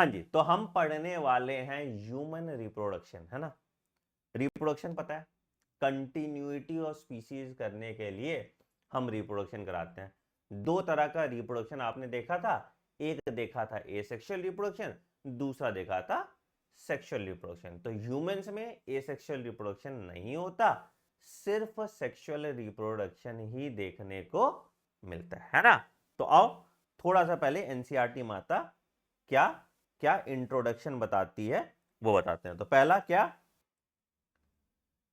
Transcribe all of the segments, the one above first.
हाँ जी, तो हम पढ़ने वाले हैं ह्यूमन रिप्रोडक्शन, है ना। रिप्रोडक्शन पता है, कंटिन्यूटी ऑफ स्पीसीज करने के लिए हम रिप्रोडक्शन कराते हैं। दो तरह का रिप्रोडक्शन आपने देखा था, एक देखा था एसेक्सुअल रिप्रोडक्शन, दूसरा देखा था सेक्सुअल रिप्रोडक्शन। तो ह्यूमंस में एसेक्सुअल रिप्रोडक्शन नहीं होता, सिर्फ सेक्सुअल रिप्रोडक्शन ही देखने को मिलता है ना। तो आओ थोड़ा सा पहले एनसीईआरटी माता क्या क्या इंट्रोडक्शन बताती है वो बताते हैं। तो पहला क्या,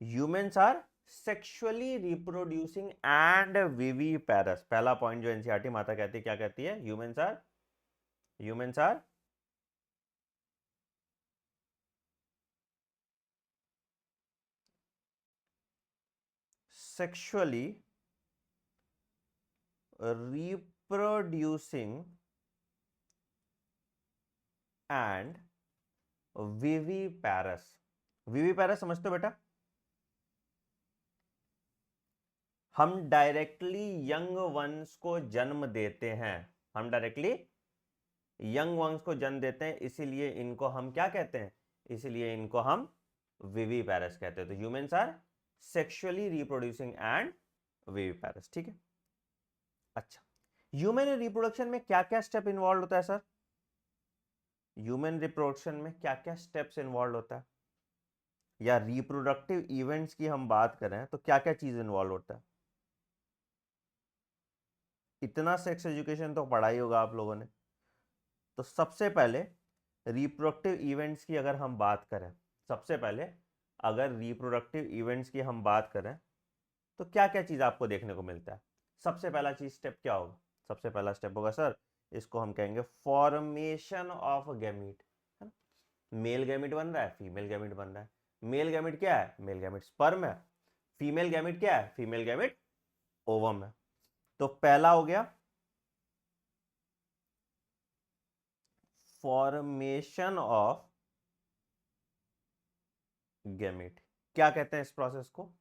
humans are sexually reproducing and viviparous. पहला पॉइंट जो एनसीईआरटी माता कहती है, क्या कहती है, humans are sexually reproducing and viviparous. Viviparous समझते हो बेटा, हम डायरेक्टली यंग वंस को जन्म देते हैं, हम डायरेक्टली यंग वंस को जन्म देते हैं, इसीलिए इनको हम क्या कहते हैं, इसीलिए इनको हम विविपेरस कहते हैं। तो humans are sexually reproducing and viviparous, ठीक है। अच्छा, ह्यूमन रिप्रोडक्शन में क्या क्या स्टेप इन्वॉल्व होता है सर, ह्यूमन रिप्रोडक्शन में क्या क्या स्टेप्स इन्वॉल्व होता है, या रिप्रोडक्टिव इवेंट्स की हम बात करें तो क्या क्या चीज इन्वॉल्व होता है। इतना सेक्स एजुकेशन तो पढ़ा ही होगा आप लोगों ने। तो सबसे पहले रिप्रोडक्टिव इवेंट्स की अगर हम बात करें, सबसे पहले अगर रिप्रोडक्टिव इवेंट्स की हम बात करें तो क्या क्या चीज आपको देखने को मिलता है। सबसे पहला चीज स्टेप क्या होगा, सबसे पहला स्टेप होगा सर, इसको हम कहेंगे फॉर्मेशन ऑफ गैमीट, है ना। मेल गैमीट बन रहा है, फीमेल गैमीट बन रहा है। मेल गैमीट क्या है, मेल गैमीट स्पर्म है। फीमेल गैमीट क्या है, फीमेल गैमीट ओवम है। तो पहला हो गया फॉर्मेशन ऑफ गैमीट। क्या कहते हैं इस प्रोसेस को,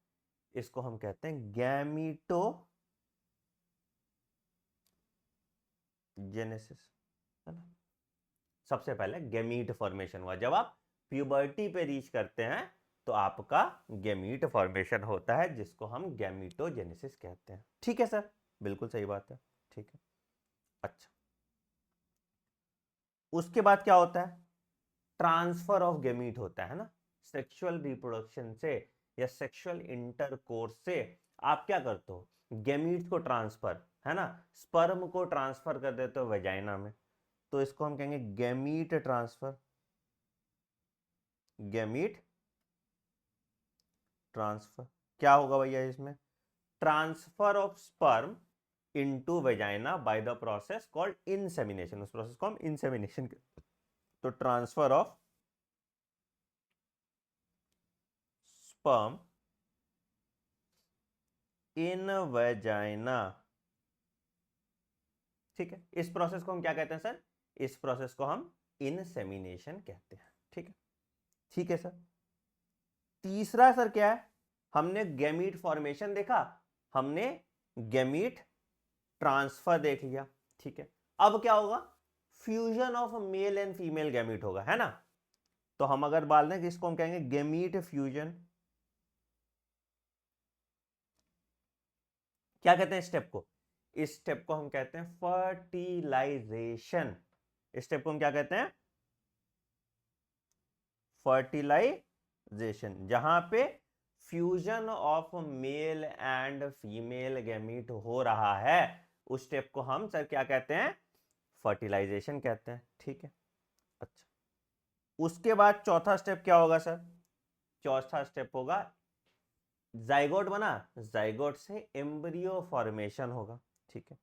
इसको हम कहते हैं गैमीटोजेनेसिस, है ना। सबसे पहले गैमीट फॉर्मेशन हुआ, जब आप प्यूबर्टी पे रीच करते हैं तो आपका गैमीट फॉर्मेशन होता है, जिसको हम गैमीटोजेनेसिस कहते हैं। ठीक है सर, बिल्कुल सही बात है, ठीक है। अच्छा, उसके बाद क्या होता है, ट्रांसफर ऑफ गैमीट होता है ना। सेक्सुअल रिप्रोडक्शन से या सेक्सुअल इंटरकोर्स से आप क्या करते हो, गैमीट्स को ट्रांसफर, है ना, स्पर्म को ट्रांसफर कर देते हो वेजाइना में, तो इसको हम कहेंगे गैमीट ट्रांसफर, गैमीट ट्रांसफर। क्या होगा भैया इसमें, transfer of sperm into vagina by the process called insemination, उस प्रोसेस को हम इंसेमिनेशन कहते हैं। तो transfer of sperm in vagina, ठीक है, इस प्रोसेस को हम क्या कहते हैं सर, इस प्रोसेस को हम इंसेमिनेशन कहते हैं, ठीक है। ठीक है सर, तीसरा सर क्या है, हमने गैमीट फॉर्मेशन देखा, हमने गैमीट ट्रांसफर देख लिया, ठीक है। अब क्या होगा, fusion of male and female gamete होगा, है ना। तो हम अगर बात दें कि इसको हम कहेंगे गैमीट फ्यूजन। क्या कहते हैं स्टेप को, इस स्टेप को हम कहते हैं फर्टिलाइजेशन। इस स्टेप को हम क्या कहते हैं, फर्टिलाइजेशन, जहां पे fusion of male and female gamete हो रहा है, उस स्टेप को हम सर क्या कहते हैं, फर्टिलाइजेशन कहते हैं, ठीक है। अच्छा, उसके बाद चौथा स्टेप क्या होगा सर, चौथा स्टेप होगा जाइगोट बना, जाइगोट से एम्ब्रियो फॉर्मेशन होगा, ठीक है।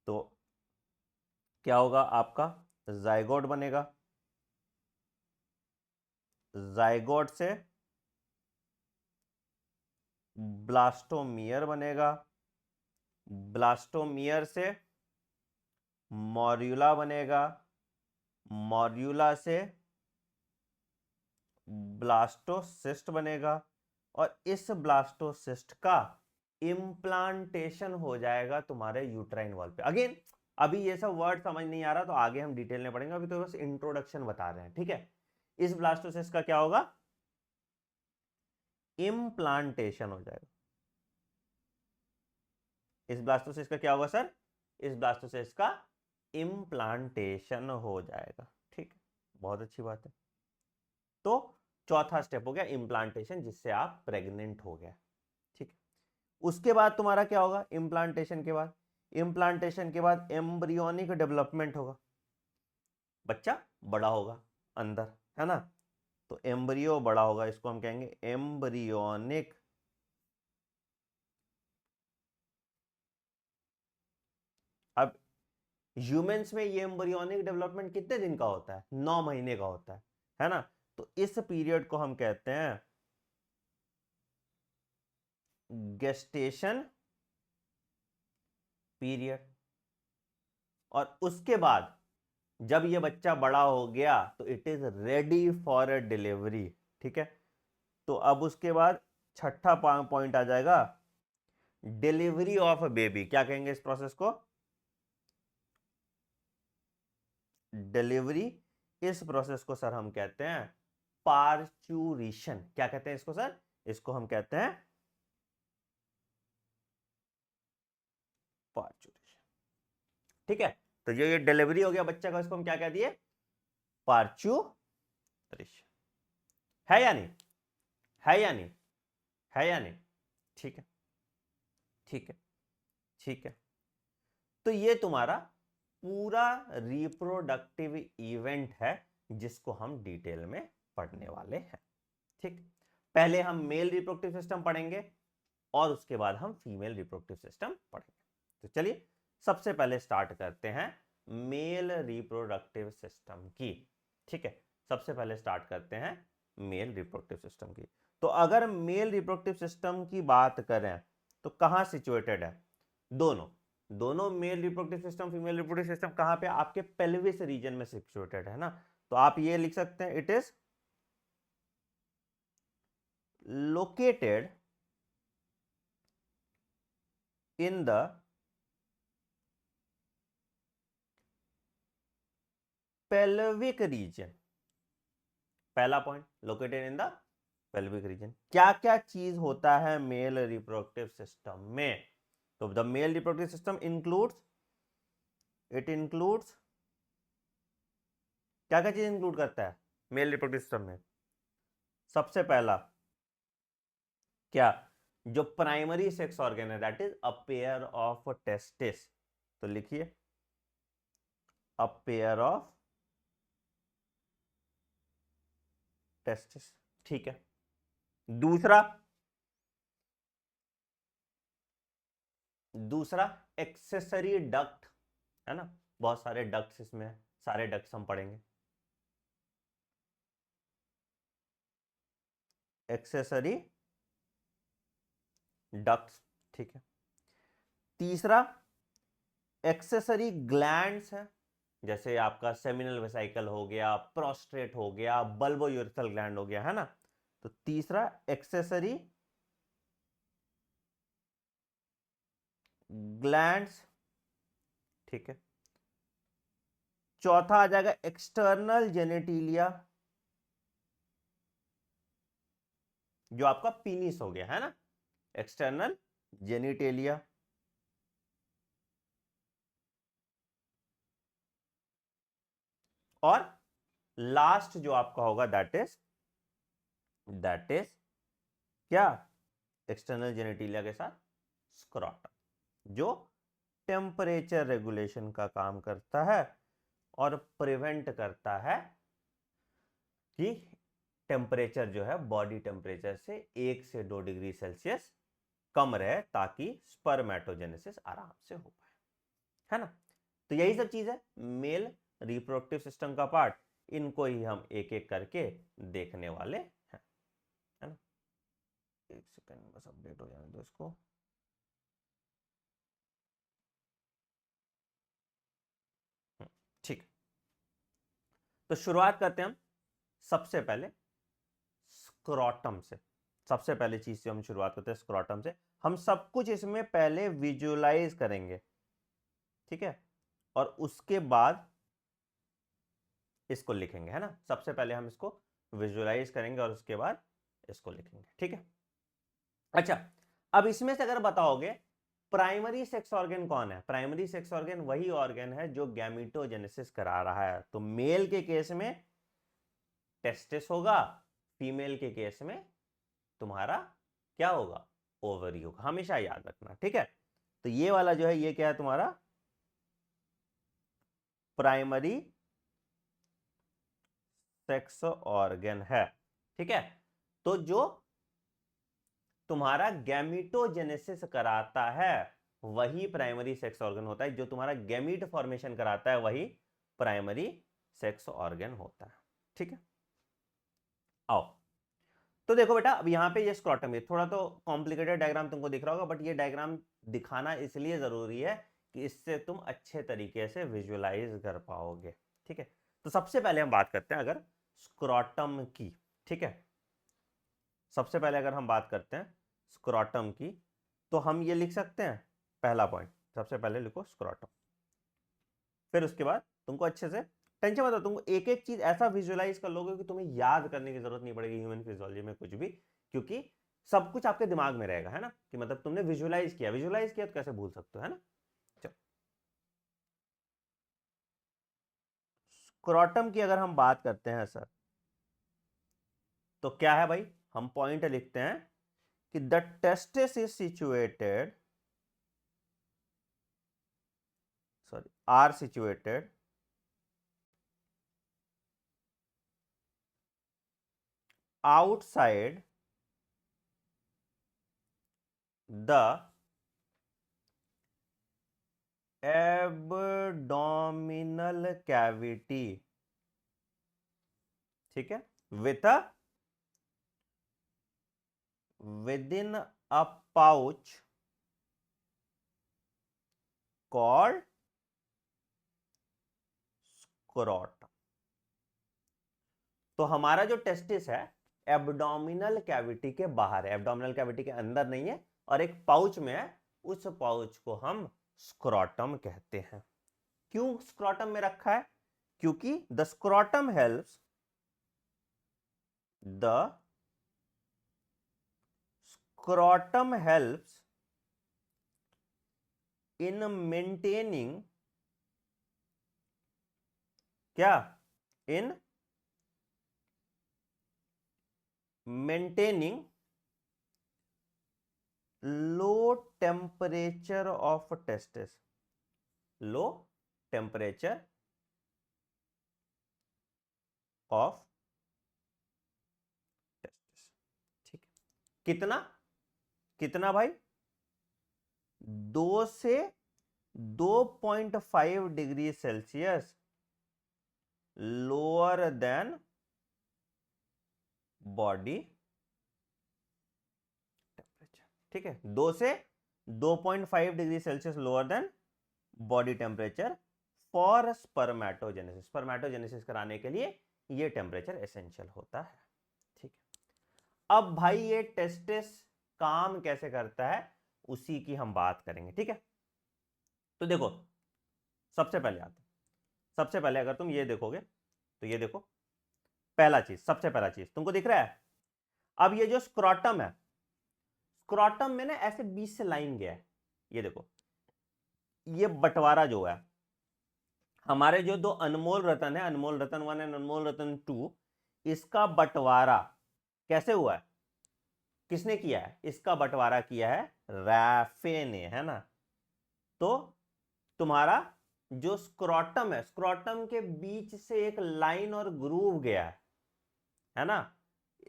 तो क्या होगा आपका, जाइगोट बनेगा, जाइगोट से ब्लास्टोमियर बनेगा, ब्लास्टोमियर से मॉर्यूला बनेगा, मॉर्यूला से ब्लास्टोसिस्ट बनेगा, और इस ब्लास्टोसिस्ट का इम्प्लांटेशन हो जाएगा तुम्हारे यूट्राइन वॉल पे। अगेन अभी ये सब वर्ड समझ नहीं आ रहा तो आगे हम डिटेल में पढ़ेंगे, अभी तो बस इंट्रोडक्शन बता रहे हैं, ठीक है। इस ब्लास्टोसिस्ट का क्या होगा, इम्प्लांटेशन हो जाएगा। इस ब्लास्टोसिस्ट का क्या होगा सर, इस ब्लास्टोसिस्ट का इम्प्लांटेशन हो जाएगा, ठीक है, बहुत अच्छी बात है। तो चौथा स्टेप हो गया इम्प्लांटेशन, जिससे आप प्रेग्नेंट हो गया, ठीक है। उसके बाद तुम्हारा क्या होगा, इम्प्लांटेशन के बाद, इम्प्लांटेशन के बाद एम्ब्रियोनिक डेवलपमेंट होगा, बच्चा बड़ा होगा अंदर, है ना। तो एम्ब्रियो बड़ा होगा, इसको हम कहेंगे एम्ब्रियोनिक अब ह्यूमंस में ये एम्ब्रियोनिक डेवलपमेंट कितने दिन का होता है, 9 महीने का होता है ना। तो इस पीरियड को हम कहते हैं गेस्टेशन पीरियड। और उसके बाद जब ये बच्चा बड़ा हो गया तो it is ready for a delivery, ठीक है। तो अब उसके बाद छठा पॉइंट आ जाएगा डिलीवरी ऑफ अ बेबी। क्या कहेंगे इस प्रोसेस को, डिलीवरी। इस प्रोसेस को सर हम कहते हैं पार्चुरेशन। क्या कहते हैं इसको सर, इसको हम कहते हैं पार्चुरेशन, ठीक है। तो ये डिलीवरी हो गया बच्चा का, इसको हम क्या कह दिए, पार्चुरेशन। है या नहीं, है या नहीं, है या नहीं, ठीक है, ठीक है, ठीक है। तो ये तुम्हारा पूरा रिप्रोडक्टिव इवेंट है जिसको हम डिटेल में पढ़ने वाले हैं, ठीक। पहले हम मेल रिप्रोडक्टिव सिस्टम पढ़ेंगे और उसके बाद हम फीमेल रिप्रोडक्टिव सिस्टम पढ़ेंगे। तो चलिए सबसे पहले स्टार्ट करते हैं मेल रिप्रोडक्टिव सिस्टम की, ठीक है। सबसे पहले स्टार्ट करते हैं मेल रिप्रोडक्टिव सिस्टम की। तो अगर मेल रिप्रोडक्टिव सिस्टम की बात करें तो कहां सिचुएटेड है, दोनों दोनों male reproductive system female reproductive system कहां पे, आपके पेल्विस रीजन में सिचुएटेड है ना। तो आप ये लिख सकते हैं, it is located in the pelvic region। पहला point, located in the pelvic region. क्या क्या चीज होता है मेल रिप्रोडक्टिव सिस्टम में, तो the male reproductive system includes, it includes, क्या क्या चीज इंक्लूड करता है मेल रिप्रोडक्टिव सिस्टम में, सबसे पहला क्या, जो प्राइमरी सेक्स ऑर्गन है that is a pair of testis. तो लिखिए अ पेयर ऑफ टेस्टिस, ठीक है। दूसरा, दूसरा एक्सेसरी डक्ट, है ना, बहुत सारे डक्ट्स इसमें है, सारे डक्ट्स हम पढ़ेंगे। एक्सेसरी डक्ट्स, ठीक है। तीसरा एक्सेसरी ग्लैंड्स है, जैसे आपका सेमिनल वेसिकल हो गया, प्रोस्टेट हो गया, बल्बोयूरेथ्रल ग्लैंड हो गया, है ना। तो तीसरा एक्सेसरी ग्लैंड्स, ठीक है। चौथा आ जाएगा एक्सटर्नल जेनेटिलिया, जो आपका पीनिस हो गया, है ना, एक्सटर्नल जेनिटेलिया। और लास्ट जो आपका होगा दैट इज क्या, एक्सटर्नल जेनेटिलिया के साथ स्क्रोटम, जो टेम्परेचर रेगुलेशन का काम करता है और प्रिवेंट करता है कि टेम्परेचर जो है बॉडी टेम्परेचर से 1 से 2 डिग्री सेल्सियस कम रहे, ताकि स्पर्मेटोजेनेसिस आराम से हो पाए, है ना। तो यही सब चीज है मेल रिप्रोडक्टिव सिस्टम का पार्ट, इनको ही हम एक एक करके देखने वाले हैं, है ना। एक सेकंड बस अपडेट हो जाने दो इसको। ठीक, तो शुरुआत करते हैं हम सबसे पहले स्क्रोटम से। सबसे पहले चीज से हम शुरुआत करते हैं स्क्रोटम से। हम सब कुछ इसमें पहले विजुअलाइज करेंगे, ठीक है। और उसके बाद इसको लिखेंगे, है ना। सबसे पहले हम इसको विजुअलाइज करेंगे और उसके बाद इसको लिखेंगे, ठीक है। अच्छा, अब इसमें से अगर बताओगे प्राइमरी सेक्स ऑर्गन कौन है, प्राइमरी सेक्स ऑर्गन वही ऑर्गन है जो गैमीटोजेनेसिस करा रहा है। तो मेल के केस में टेस्टिस होगा, फीमेल के केस में तुम्हारा क्या होगा, ओवरी होगा, हमेशा याद रखना, ठीक है। तो ये वाला जो है ये क्या है तुम्हारा प्राइमरी सेक्स ऑर्गन है, ठीक है। तो जो तुम्हारा गैमीटोजेनेसिस कराता है वही प्राइमरी सेक्स ऑर्गन होता है, जो तुम्हारा गैमीट फॉर्मेशन कराता है वही प्राइमरी सेक्स ऑर्गन होता है, ठीक है। आओ, तो देखो बेटा, अब यहां पे ये स्क्रॉटम है, थोड़ा तो कॉम्प्लिकेटेड डायग्राम तुमको दिख रहा होगा, बट ये डायग्राम दिखाना इसलिए जरूरी है कि इससे तुम अच्छे तरीके से विजुअलाइज कर पाओगे, ठीक है। तो सबसे पहले हम बात करते हैं अगर स्क्रॉटम की, ठीक है। सबसे पहले अगर हम बात करते हैं स्क्रॉटम की, तो हम ये लिख सकते हैं, पहला पॉइंट सबसे पहले लिखो स्क्रॉटम, फिर उसके बाद तुमको अच्छे से टेंशन मत लो, तुमको एक एक चीज ऐसा विजुअलाइज कर लोगे कि तुम्हें याद करने की जरूरत नहीं पड़ेगी ह्यूमन फिजियोलॉजी में कुछ भी, क्योंकि सब कुछ आपके दिमाग में रहेगा, है ना, कि मतलब तुमने विजुअलाइज किया, विजुअलाइज किया तो कैसे भूल सकते हो, है ना। चलो, स्क्रॉटम की अगर हम बात करते हैं सर, तो क्या है भाई, हम पॉइंट लिखते हैं कि the testis is situated, sorry, are situated outside the abdominal cavity, ठीक है, within a pouch called scrotum। तो हमारा जो टेस्टिस है एब्डोमिनल कैविटी के बाहर है, एब्डोमिनल कैविटी के अंदर नहीं है, और एक पाउच में है, उस पाउच को हम स्क्रॉटम कहते हैं। क्यों स्क्रॉटम में रखा है, क्योंकि the scrotum helps the scrotum helps in maintaining क्या, in maintaining low temperature of testis, low temperature of testis, ठीक है। कितना कितना भाई, 2 से 2.5 degree Celsius lower than body temperature, ठीक है। 2 से 2.5 degree Celsius lower than body temperature for spermatogenesis, spermatogenesis कराने के लिए ये टेम्परेचर एसेंशियल होता है, ठीक है। अब भाई ये टेस्टिस काम कैसे करता है उसी की हम बात करेंगे, ठीक है। तो देखो, सबसे पहले आते हैं, सबसे पहले अगर तुम ये देखोगे तो ये देखो, पहला चीज, सबसे पहला चीज तुमको दिख रहा है, अब ये जो स्क्रॉटम है, स्क्रॉटम में ना ऐसे बीच से लाइन गया है, ये देखो, ये बंटवारा जो है, हमारे जो दो अनमोल रतन है, अनमोल रतन 1 एंड अनमोल रतन 2, इसका बंटवारा कैसे हुआ है, किसने किया है, इसका बंटवारा किया है रैफे ने, है ना। तो तुम्हारा जो स्क्रॉटम है, स्क्रॉटम के बीच से एक लाइन और ग्रूव गया है ना,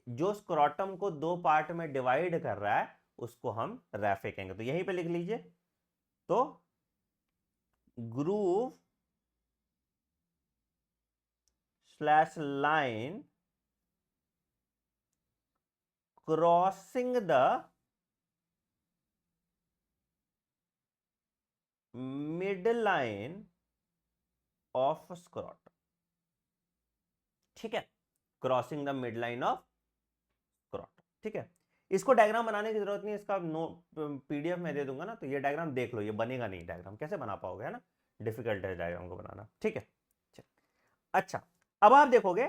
जो स्क्रॉटम को 2 पार्ट में डिवाइड कर रहा है उसको हम रैफे कहेंगे। तो यहीं पे लिख लीजिए, तो groove slash line crossing the mid line of scrotum, ठीक है, crossing the mid line of scrotum, ठीक है। इसको डायग्राम बनाने की जरूरत नहीं है, इसका नो पीडीएफ में दे दूंगा ना, तो ये डायग्राम देख लो, ये बनेगा नहीं डायग्राम, कैसे बना पाओगे, है ना। डिफिकल्ट है डायग्राम को बनाना, ठीक है। अच्छा, अब आप देखोगे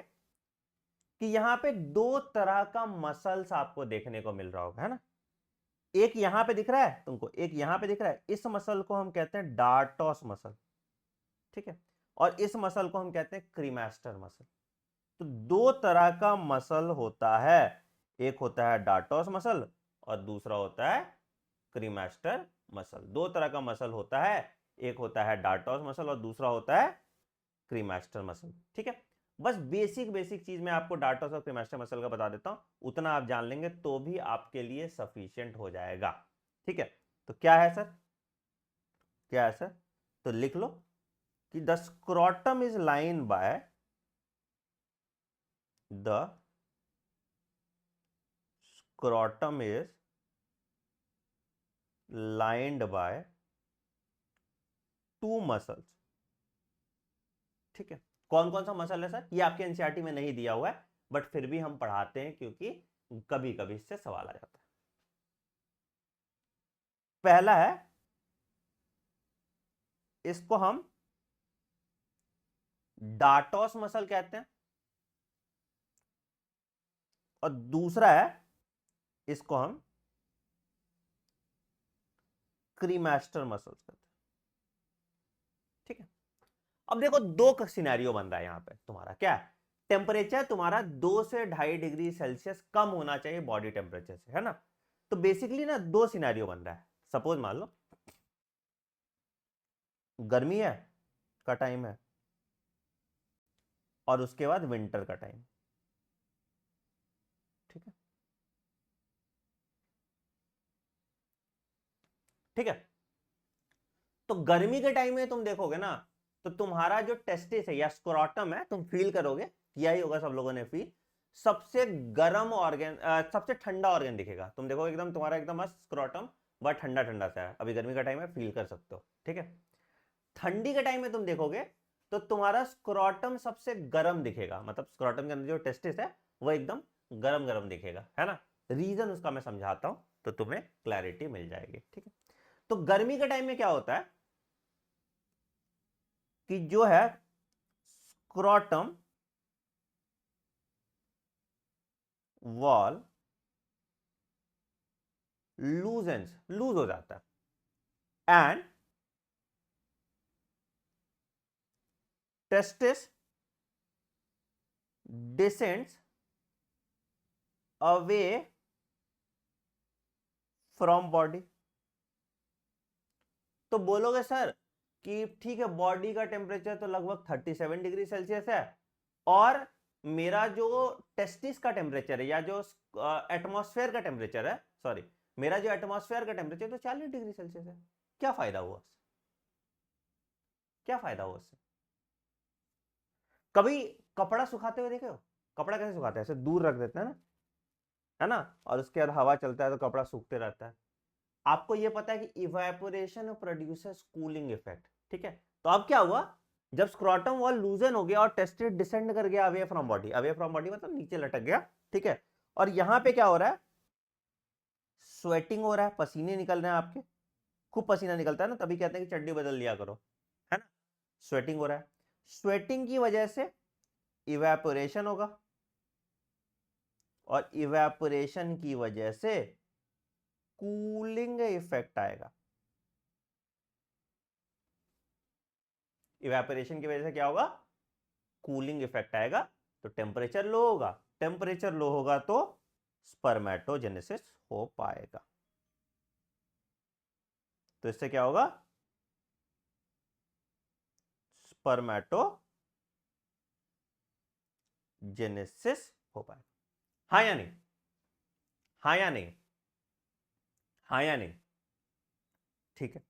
कि यहां पे दो तरह का मसल्स आपको देखने को मिल रहा होगा, है ना। एक यहां पे दिख रहा है तुमको, एक यहां पे दिख रहा है। इस मसल को हम कहते हैं डार्टोस मसल, ठीक है, और इस मसल को हम कहते हैं क्रीमास्टर मसल। तो दो तरह का मसल होता है, एक होता है डार्टोस मसल और दूसरा होता है क्रीमास्टर मसल। दो तरह का मसल होता है, एक होता है डार्टोस मसल और दूसरा होता है क्रीमास्टर मसल, ठीक है। बस बेसिक बेसिक चीज मैं आपको डार्टोस और क्रीमास्टर मसल का बता देता हूं, उतना आप जान लेंगे तो भी आपके लिए सफिशिएंट हो जाएगा, ठीक है। तो क्या है सर, क्या है सर, तो लिख लो कि the scrotum is line by the scrotum is lined by two muscles, ठीक है। कौन कौन सा मसल है सर, ये आपके एनसीईआरटी में नहीं दिया हुआ है, बट फिर भी हम पढ़ाते हैं क्योंकि कभी कभी इससे सवाल आ जाता है। पहला है, इसको हम डार्टोस मसल कहते हैं, और दूसरा है, इसको हम क्रीमास्टर मसल्स कहते हैं, ठीक है। अब देखो दो सिनेरियो बन रहा है यहां पे तुम्हारा, क्या है, टेम्परेचर तुम्हारा 2 से 2.5 डिग्री सेल्सियस कम होना चाहिए बॉडी टेम्परेचर से, है ना। तो बेसिकली ना दो सिनेरियो बन रहा है। सपोज मान लो गर्मी है का टाइम है और उसके बाद विंटर का टाइम, ठीक है, ठीक है। तो गर्मी के टाइम में तुम देखोगे ना, तो तुम्हारा जो टेस्टिस है या स्क्रोटम है, तुम फील करोगे, किया ही होगा सब लोगों ने फील, सबसे गर्म ऑर्गन, सबसे ठंडा ऑर्गन दिखेगा। तुम देखो एकदम तुम्हारा एकदम मस्त स्क्रोटम, बट ठंडा ठंडा सा है। अभी गर्मी का टाइम है, फील कर सकते हो, ठीक है। ठंडी के टाइम में तुम देखोगे तो तुम्हारा स्क्रोटम सबसे गर्म दिखेगा, मतलब स्क्रोटम के अंदर जो टेस्टिस है वो एकदम गर्म गर्म दिखेगा, है ना। रीजन उसका मैं समझाता हूं तो तुम्हें क्लैरिटी मिल जाएगी, ठीक है। तो गर्मी के टाइम में क्या होता है कि जो है स्क्रोटम वॉल लूज हो जाता है and testis descends away from body. तो बोलोगे सर कि ठीक है, बॉडी का टेम्परेचर तो लगभग 37 डिग्री सेल्सियस है और मेरा जो टेस्टिस का टेम्परेचर है या जो एटमॉस्फेयर का टेम्परेचर है, सॉरी, मेरा जो एटमॉस्फेयर का टेम्परेचर तो 40 डिग्री सेल्सियस है। क्या फायदा हुआ उससे, क्या फायदा हुआ उससे। कभी कपड़ा सुखाते हुए देखे हो, कपड़ा कैसे सुखाते हैं, ऐसे दूर रख देते हैं ना, है ना, और उसके बाद हवा चलता है तो कपड़ा सूखते रहता है। आपको यह पता है कि इवेपोरेशन प्रोड्यूसेस कूलिंग इफेक्ट, ठीक है। तो अब क्या हुआ, जब स्क्रोटम वॉल लूजन हो गया और टेस्टिस डिसेंड कर गया away from body, away from body मतलब नीचे लटक गया, ठीक है। और यहां पे क्या हो रहा है, स्वेटिंग हो रहा है, पसीने निकल रहे हैं आपके, खूब पसीना निकलता है ना, तभी कहते हैं कि चड्डी बदल लिया करो, है ना। स्वेटिंग हो रहा है, स्वेटिंग की वजह से इवेपोरेशन होगा और इवेपोरेशन की वजह से कूलिंग इफेक्ट आएगा। इवेपोरेशन की वजह से क्या होगा, कूलिंग इफेक्ट आएगा, तो टेम्परेचर लो होगा, टेम्परेचर लो होगा तो स्पर्मेटोजेनेसिस हो पाएगा। तो इससे क्या होगा, स्पर्मेटोजेनेसिस हो पाएगा। हाँ या नहीं, हाँ या नहीं, हाँ या नहीं, ठीक है,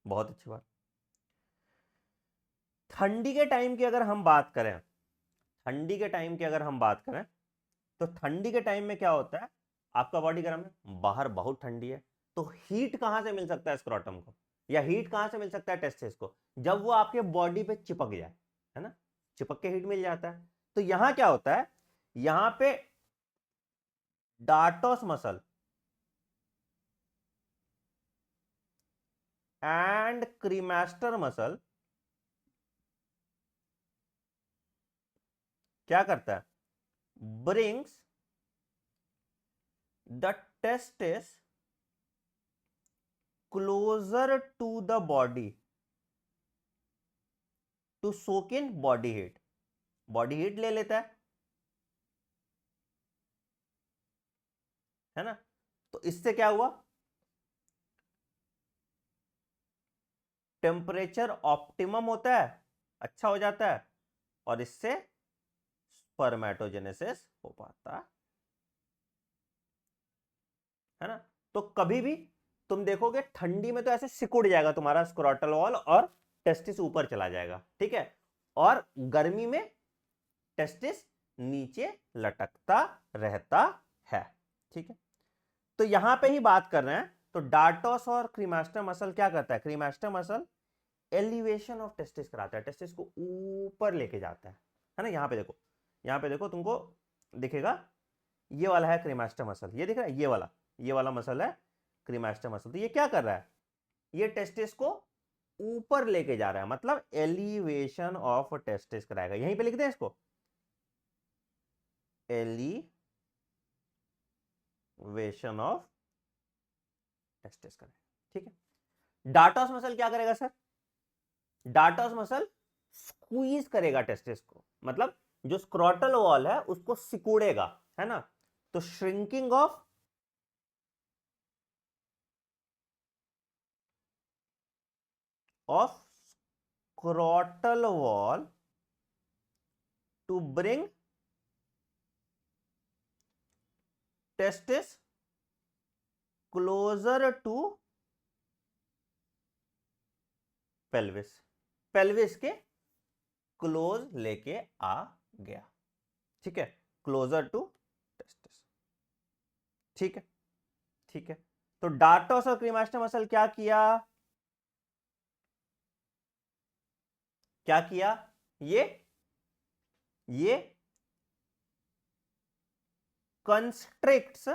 बहुत अच्छी बात। ठंडी के टाइम की अगर हम बात करें, ठंडी के टाइम की अगर हम बात करें, तो ठंडी के टाइम में क्या होता है, आपका बॉडी गर्म है, बाहर बहुत ठंडी है, तो हीट कहां से मिल सकता है स्क्रोटम को, या हीट कहां से मिल सकता है टेस्टिस को, जब वो आपके बॉडी पे चिपक जाए, है ना, चिपक के हीट मिल जाता है। तो यहां क्या होता है, यहां पे dartos muscle and cremaster muscle क्या करता है, brings the testis closer to the body to soak in body heat. Body heat ले लेता है ना। तो इससे क्या हुआ, टेम्परेचर ऑप्टिमम होता है, अच्छा हो जाता है, और इससे स्पर्मेटोजेनेसिस हो पाता है ना। तो कभी भी तुम देखोगे ठंडी में तो ऐसे सिकुड़ जाएगा तुम्हारा स्क्रोटल वॉल और टेस्टिस ऊपर चला जाएगा, ठीक है, और गर्मी में टेस्टिस नीचे लटकता रहता है, ठीक है। तो यहां पे ही बात कर रहे हैं, तो डार्टोस और क्रीमास्टर मसल क्या करता है, क्रीमास्टर मसल एलिवेशन ऑफ टेस्टिस कराता है, टेस्टिस को ऊपर लेके जाता है ना। यहां पे देखो, यहां पे देखो, तुमको दिखेगा ये वाला है क्रीमास्टर मसल, ये दिख रहा है, ये वाला मसल है क्रीमास्टर मसल। तो ये क्या कर रहा है, ये टेस्टिस को ऊपर लेके जा रहा है, मतलब एलिवेशन ऑफ टेस्टिस कराएगा। यहीं पे लिख दें इसको, एलिवेशन ऑफ टेस्टिस करेगा, ठीक है। डार्टोस मसल क्या करेगा सर, डार्टोस मसल स्क्वीज करेगा टेस्टिस को, मतलब जो स्क्रोटल वॉल है उसको सिकुड़ेगा, है ना। तो shrinking of scrotal wall to bring testis closer to pelvis, pelvis के क्लोज लेके आ गया, ठीक है, क्लोजर टू टेस्टिस, ठीक है, ठीक है। तो डार्टोस और क्रीमास्टर मसल क्या किया, क्या किया, ये कंस्ट्रिक्ट्स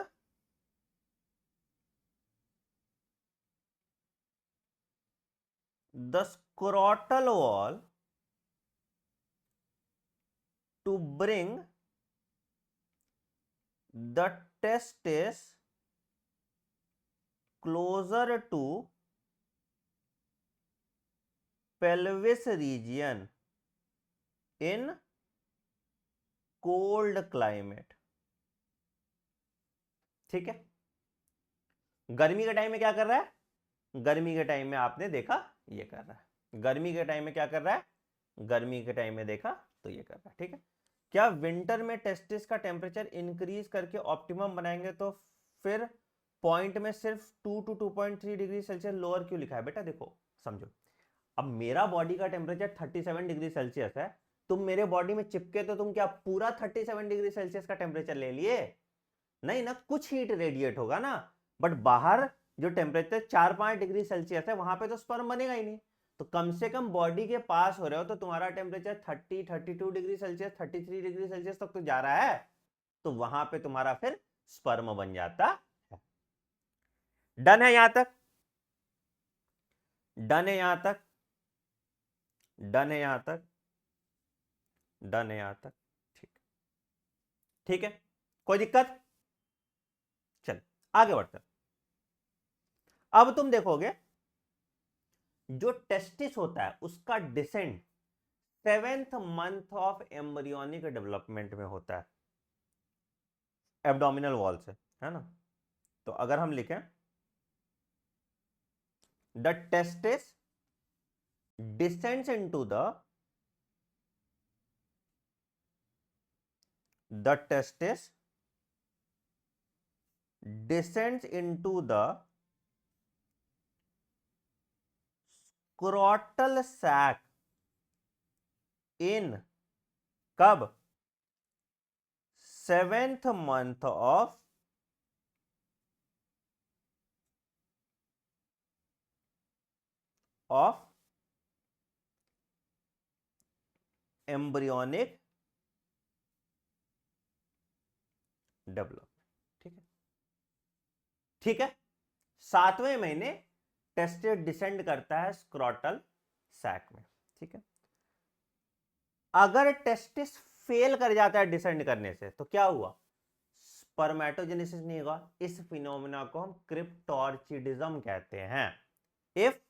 the scrotal wall to bring the testis closer to pelvis region in cold climate, ठीक है। गर्मी के टाइम में क्या कर रहा है, गर्मी के टाइम में आपने देखा ये कर रहा है, गर्मी के टाइम में क्या कर रहा है, गर्मी के टाइम में देखा तो ये कर रहा है, ठीक है। क्या विंटर में टेस्टिस का टेम्परेचर इंक्रीज करके ऑप्टिमम बनाएंगे तो फिर पॉइंट में सिर्फ 2 to 2.3 डिग्री सेल्सियस लोअर क्यों लिखा है, बेटा देखो समझो, अब मेरा बॉडी का टेम्परेचर 37 डिग्री सेल्सियस है, तुम मेरे बॉडी में चिपके तो तुम क्या पूरा 37 डिग्री सेल्सियस का टेम्परेचर ले लिए, नहीं ना, कुछ हीट रेडिएट होगा ना, बट बाहर जो टेम्परेचर 4-5 डिग्री सेल्सियस है वहां पे तो स्पर्म बनेगा ही नहीं। तो कम से कम बॉडी के पास हो रहे हो तो तुम्हारा temperature 32 degree Celsius 33 degree Celsius तक तो जा रहा है, तो वहां पे तुम्हारा फिर स्पर्म बन जाता है। डन है यहां तक, डन है यहां तक, डन है यहां तक, डन है यहां तक, ठीक, ठीक है, कोई दिक्कत, चल आगे बढ़ते। अब तुम देखोगे जो टेस्टिस होता है उसका descent 7th month of embryonic development में होता है, एब्डोमिनल वॉल से, है ना। तो अगर हम लिखें the testis descends into the testis descends into the scrotal sac in कब, 7th month of embryonic development, ठीक है, ठीक है। 7वें महीने टेस्टिस डिसेंड करता है स्क्रोटल सैक में, ठीक है। अगर टेस्टिस फेल कर जाता है डिसेंड करने से, तो क्या हुआ, स्पर्मेटोजेनेसिस नहीं होगा। इस फिनोमेना को हम क्रिप्टोर्चिडिज्म कहते हैं। If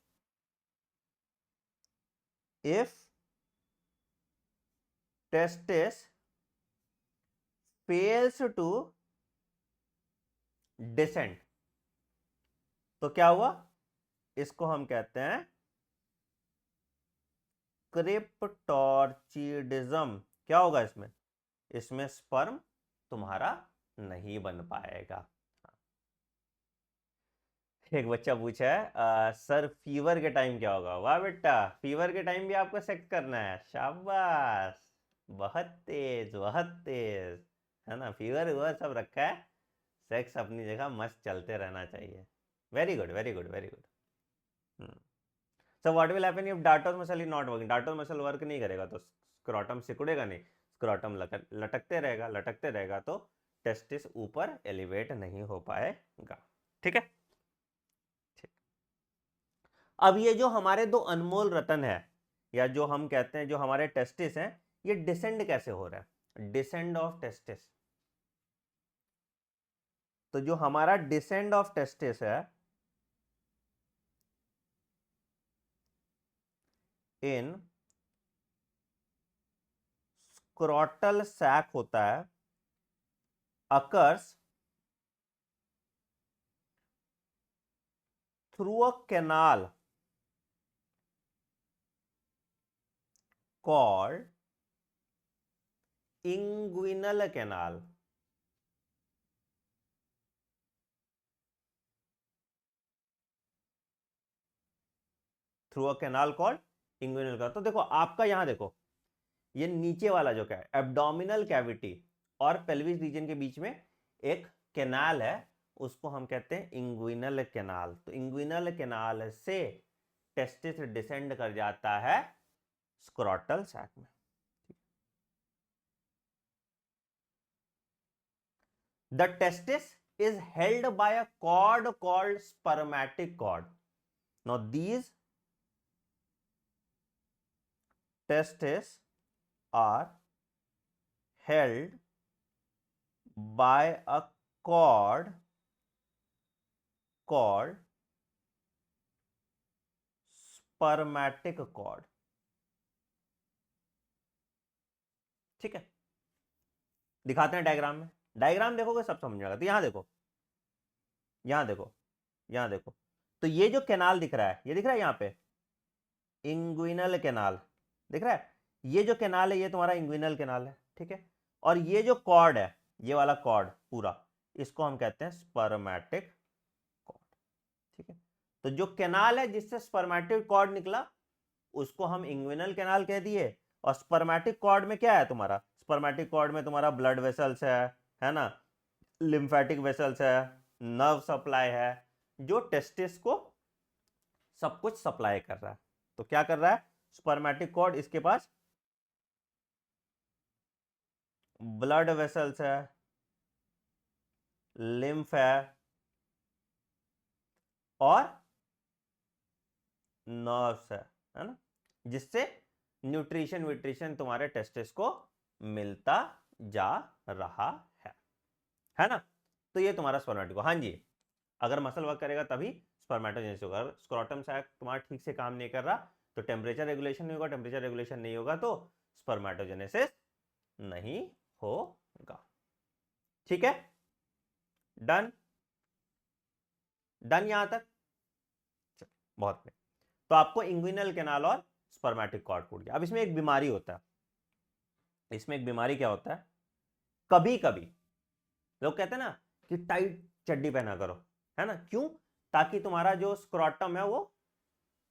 testis fails to descend, तो क्या हुआ, इसको हम कहते हैं क्रिप्टोर्चिडिज्म। क्या होगा इसमें, इसमें स्पर्म तुम्हारा नहीं बन पाएगा। एक बच्चा पूछा है सर फीवर के टाइम क्या होगा। वाह बेटा, फीवर के टाइम भी आपको सेक्स करना है, शाबाश, बहुत तेज बहुत तेज, है ना, फीवर वूवर सब रखा है, सेक्स अपनी जगह मस्त चलते रहना चाहिए। Very good very good very good. So what will happen if dartos muscle is not working, dartos muscle work नहीं करेगा तो स्क्रोटम सिकुड़ेगा नहीं, स्क्रोटम लटकते रहेगा तो टेस्टिस ऊपर एलिवेट नहीं हो पाएगा। ठीक है, अब ये जो हमारे दो अनमोल रतन है, या जो हम कहते हैं जो हमारे टेस्टिस हैं, ये डिसेंड कैसे हो रहा है, डिसेंड ऑफ टेस्टिस। तो जो हमारा डिसेंड ऑफ टेस्टिस है इन स्क्रोटल सैक होता है, occurs through a canal called inguinal canal। Through a canal called inguinal canal. तो देखो आपका यहां देखो, ये नीचे वाला जो क्या है, एब्डोमिनल कैविटी और पेल्विस रीजन के बीच में एक कैनाल है, उसको हम कहते हैं इंग्विनल कैनाल। तो इंग्विनल कैनाल से टेस्टिस डिसेंड कर जाता है स्क्रोटल सैक में। The testis is held by a cord called spermatic cord. Now these testes are held by a cord called spermatic cord। ठीक है, दिखाते हैं डायग्राम में, डायग्राम देखोगे सब समझ जाएगा। तो यहां देखो, यहां देखो, यहां देखो, तो ये जो कैनाल दिख रहा है, ये दिख रहा है यहां पे इंग्विनल कैनाल दिख रहा है, ये जो कैनाल है ये तुम्हारा इंग्विनल कैनाल है। ठीक है, और ये जो कॉर्ड है, ये वाला कॉर्ड पूरा, इसको हम कहते हैं स्पर्मेटिक कॉर्ड। ठीक है, तो जो कैनाल है जिससे स्पर्मेटिक कॉर्ड निकला, उसको हम इंग्विनल कैनाल कह दिए। और स्पर्मेटिक कॉर्ड में क्या है तुम्हारा, स्पर्मेटिक कॉर्ड में तुम्हारा ब्लड वेसल्स है ना, लिम्फेटिक वेसल्स है, नर्व सप्लाई है, जो टेस्टिस को सब कुछ सप्लाई कर रहा है। तो क्या कर रहा है, स्पर्मेटिक कॉर्ड, इसके पास ब्लड वेसल्स है, लिम्फ और नर्व्स है ना, जिससे न्यूट्रिशन तुम्हारे टेस्टिस को मिलता जा रहा है ना। तो ये तुम्हारा स्पर्मेटिक, हाँ जी, अगर मसल वर्क करेगा तभी स्पर्मेटोजेनेसिस होगा। अगर स्क्रोटम सैक तुम्हारा ठीक से काम नहीं कर रहा तो टेम्परेचर रेगुलेशन नहीं होगा, टेम्परेचर रेगुलेशन नहीं होगा तो स्पर्मेटोजेनेसिस नहीं होगा। ठीक है, डन, डन यहां तक, बहुत बढ़िया। तो आपको इंग्विनल कैनाल और स्पर्मेटिक कॉर्ड फूट गया। अब इसमें एक बीमारी होता है, इसमें एक बीमारी क्या होता है, कभी कभी लोग कहते हैं ना कि टाइट चड्डी पहना करो, है ना, क्यों, ताकि तुम्हारा जो स्क्रोटम है वो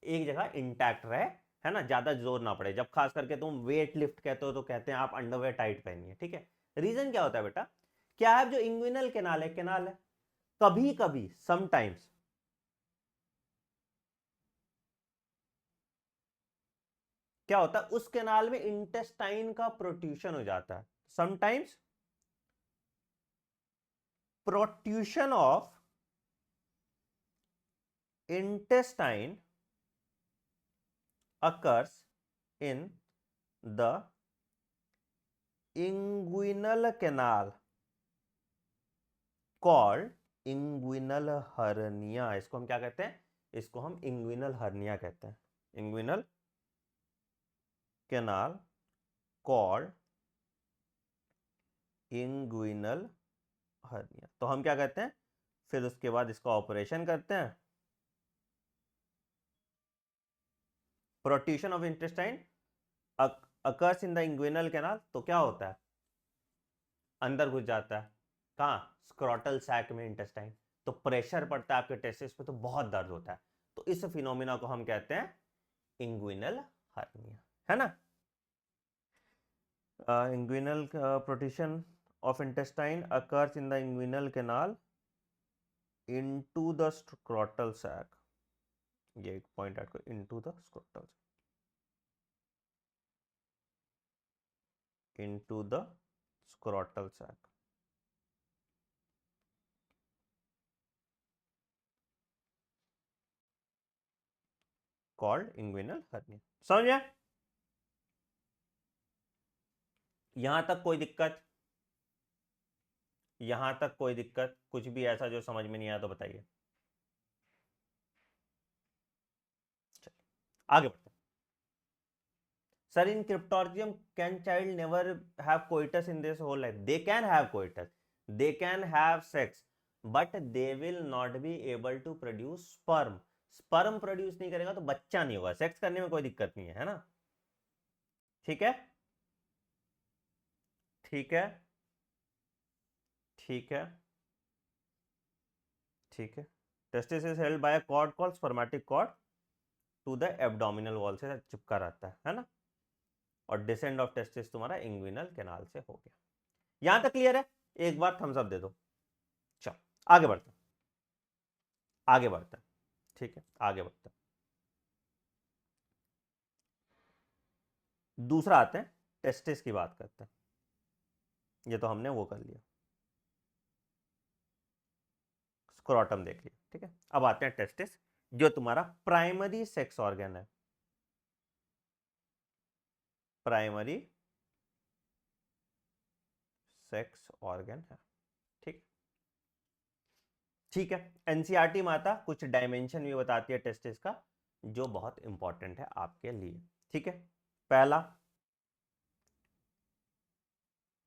एक जगह इंटैक्ट रहे, है ना, ज्यादा जोर ना पड़े। जब खास करके तुम वेट लिफ्ट कहते हो तो कहते हैं आप अंडरवेयर टाइट पहनिए। ठीक है, रीजन क्या होता है बेटा, क्या है, जो इंग्विनल कैनाल है, कभी कभी समटाइम्स क्या होता है, उस कैनाल में इंटेस्टाइन का प्रोट्यूशन हो जाता है। Sometimes protrusion of intestine occurs in the inguinal canal called inguinal hernia. इसको हम क्या कहते हैं? इसको हम इंग्विनल हर्निया कहते हैं। Inguinal canal called inguinal hernia. तो हम क्या कहते हैं? फिर उसके बाद इसका ऑपरेशन करते हैं। Protrusion of intestine occurs in the inguinal canal. तो क्या होता है? अंदर घुस जाता है। कहाँ? स्क्रोटल सैक में इंटेस्टाइन। तो प्रेशर पड़ता है आपके टेस्टिस पे, तो बहुत दर्द होता है। तो इस फिनोमिना को हम कहते हैं इंग्विनल हर्निया, है ना। Inguinal protrusion of intestine occurs in the inguinal canal into the scrotal sac. ये एक पॉइंट ऐड करो, into the scrotal, into the scrotal sac. Called inguinal hernia. समझ गया? यहां तक कोई दिक्कत? यहां तक कोई दिक्कत? कुछ भी ऐसा जो समझ में नहीं आया तो बताइए। आगे बढ़ते हैं। Sir in cryptorchidism can child never have coitus in this whole life? They can have coitus, they can have sex, but they will not be able to produce sperm. Sperm produce नहीं करेगा तो बच्चा नहीं होगा। Sex करने में कोई दिक्कत नहीं है ना? ठीक है, ठीक है, ठीक है, ठीक है। Testis is held by a cord called spermatic cord to the abdominal wall से चिपका रहता है ना। और डिसेंड ऑफ टेस्टिस तुम्हारा इंग्विनल कैनाल से हो गया। यहां तक क्लियर है? एक बार थम्स अप दे दो। चलो आगे बढ़ते हैं, आगे बढ़ते हैं। ठीक है, आगे बढ़ते हैं। दूसरा आते हैं, टेस्टिस की बात करते हैं। ये तो हमने वो कर लिया, स्क्रोटम देख लिया। ठीक है, अब आते हैं टेस्टिस, जो तुम्हारा प्राइमरी सेक्स ऑर्गन है। प्राइमरी सेक्स ऑर्गन है। ठीक, ठीक है। एनसीईआरटी माता कुछ डायमेंशन भी बताती है टेस्टिस का, जो बहुत इंपॉर्टेंट है आपके लिए। ठीक है, पहला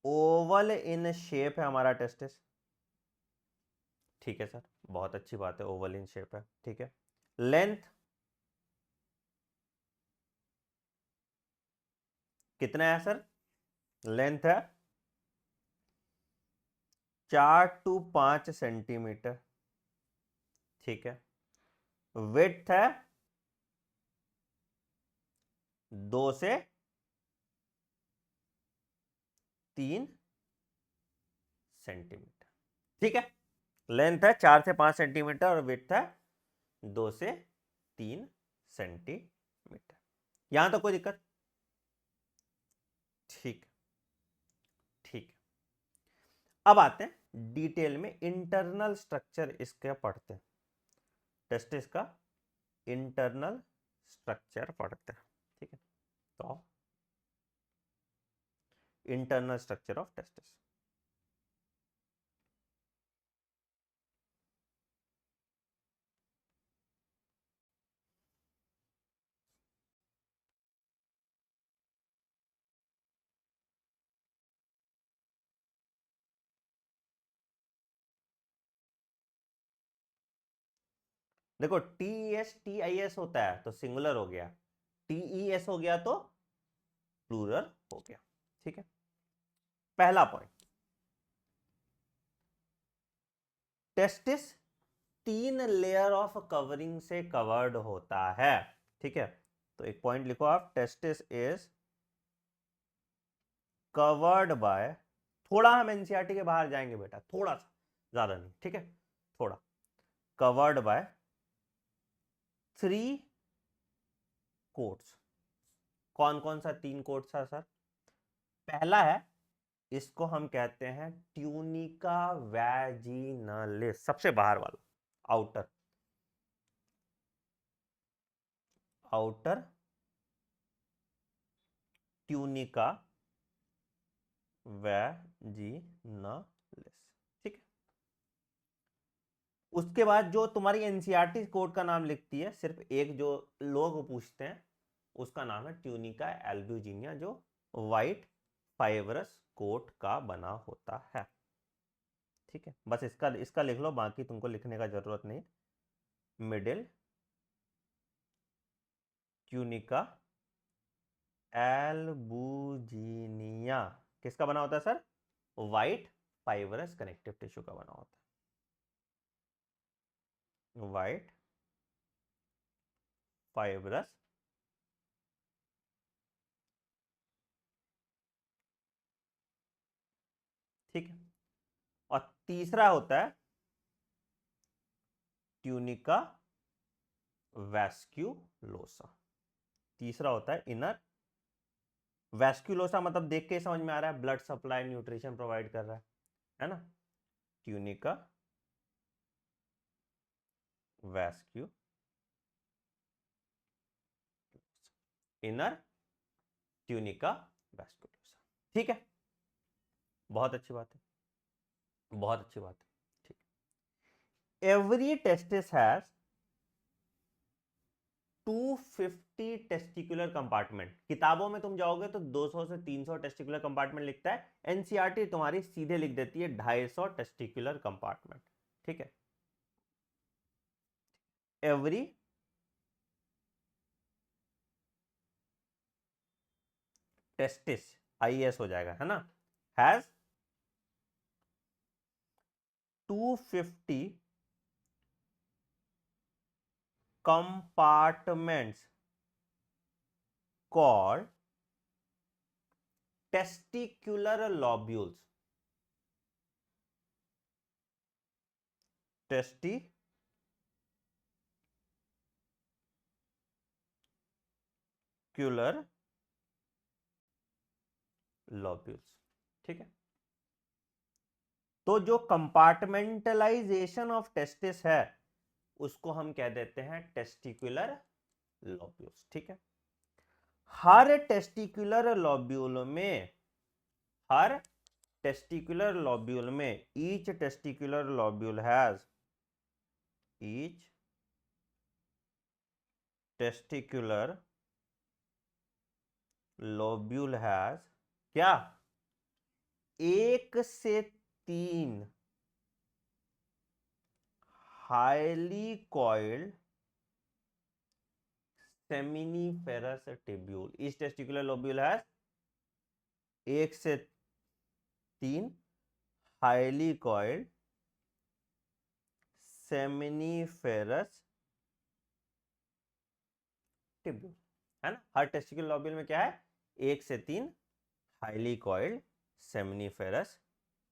ओवल इन शेप है हमारा टेस्टिस। ठीक है सर, बहुत अच्छी बात है, ओवल इन शेप है। ठीक है, लेंथ कितना है सर? लेंथ है 4 to 5 सेंटीमीटर। ठीक है, विड्थ है 2 से 3 सेंटीमीटर। ठीक है, लेंथ है 4 से 5 सेंटीमीटर और विड्थ है 2 से 3 सेंटीमीटर। यहां तो कोई दिक्कत? ठीक, ठीक। अब आते हैं डिटेल में, इंटरनल स्ट्रक्चर इसके पढ़ते हैं। टेस्टिस का इंटरनल स्ट्रक्चर पढ़ते हैं। ठीक है, तो इंटरनल स्ट्रक्चर ऑफ टेस्टिस। देखो, TES होता है तो सिंगुलर हो गया, TES हो गया तो प्लूरल हो गया। ठीक है, पहला point, testis 3 layer of covering से कवर्ड होता है। ठीक है, तो एक पॉइंट लिखो आप, टेस्टिस इज कवर्ड बाय, थोड़ा हम एनसीईआरटी के बाहर जाएंगे बेटा, थोड़ा सा, ज्यादा नहीं। ठीक है, थोड़ा, कवर्ड बाय 3 कोट्स। कौन कौन सा 3 कोट्स है सर? पहला है, इसको हम कहते हैं ट्यूनिका वैजिनालिस, सबसे बाहर वाला, आउटर, आउटर ट्यूनिका वैजिनलिस, ठीक है। उसके बाद जो तुम्हारी एनसीईआरटी कोड का नाम लिखती है, सिर्फ एक जो लोग पूछते हैं उसका नाम है ट्यूनिका एल्ब्यूजिनिया, जो व्हाइट फाइबरस कोट का बना होता है, ठीक है। बस इसका लिख लो, बाकी तुमको लिखने का जरूरत नहीं। मिडिल ट्यूनिका एल्ब्यूजिनिया किसका बना होता है sir? White fibrous connective tissue का बना होता है, व्हाइट फाइबरस ठीक है। और तीसरा होता है ट्यूनिका वैस्क्यूलोसा, तीसरा होता है इनर वैस्क्यूलोसा, मतलब देख के समझ में आ रहा है ब्लड सप्लाई न्यूट्रिशन प्रोवाइड कर रहा है ना। ट्यूनिका वैस्क्यू इनर ट्यूनिका वैस्क्यूलोसा, ठीक है। बहुत अच्छी बात है, बहुत अच्छी बात है, ठीक। Every testis has 250 testicular compartment. किताबों में तुम जाओगे तो 200 से 300 टेस्टिकुलर कंपार्टमेंट लिखता है, एनसीईआरटी तुम्हारी सीधे लिख देती है 250 टेस्टिकुलर कंपार्टमेंट, ठीक है। एवरी टेस्टिस, आईएस हो जाएगा, है ना, has 250 compartments called testicular lobules, testicular lobules, ठीक है। तो जो कंपार्टमेंटलाइजेशन ऑफ टेस्टिस है उसको हम कह देते हैं टेस्टिकुलर लोब्यूल्स, ठीक है। हर टेस्टिकुलर लोब्यूल में, हर टेस्टिकुलर लोब्यूल में, each testicular lobule has, each testicular lobule has क्या, 1 से 3 हाईली कॉइल्ड सेमिनिफेरस टिब्यूल। इस टेस्टिकुलर लोब्यूल हैज 1 से 3 हाईली कॉइल्ड सेमिनिफेरस टिब्यूल, है ना। हर टेस्टिकुलर लोब्यूल में क्या है, 1 से 3 हाईली कॉइल्ड सेमिनिफेरस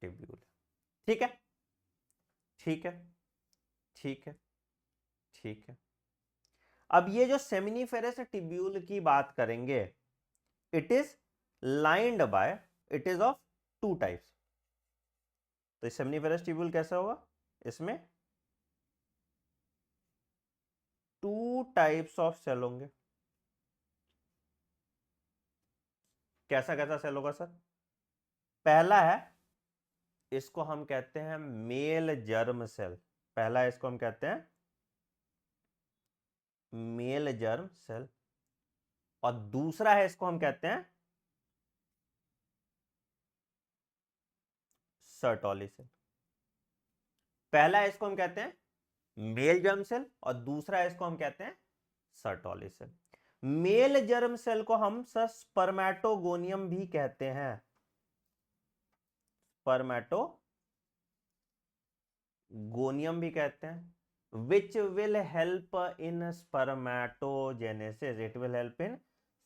टिब्यूल, ठीक है, ठीक है, ठीक है, ठीक है। अब ये जो सेमिनिफेरस टिब्यूल की बात करेंगे, it is lined by, it is of 2 types. तो सेमिनिफेरस टिब्यूल कैसा होगा, इसमें 2 टाइप्स ऑफ सेल होंगे। कैसा कैसा सेल होगा सर? पहला है, इसको हम कहते हैं मेल जर्म सेल, पहला इसको हम कहते हैं मेल जर्म सेल, और दूसरा है इसको हम कहते हैं सर्टोली सेल। पहला है इसको हम कहते हैं मेल जर्म सेल और दूसरा है इसको हम कहते हैं Sertoli cell. Male germ cell को हम सर स्पर्मेटोगोनियम भी कहते हैं, स्पर्मेटोगोनियम भी कहते हैं, which will help in spermatogenesis, it will help in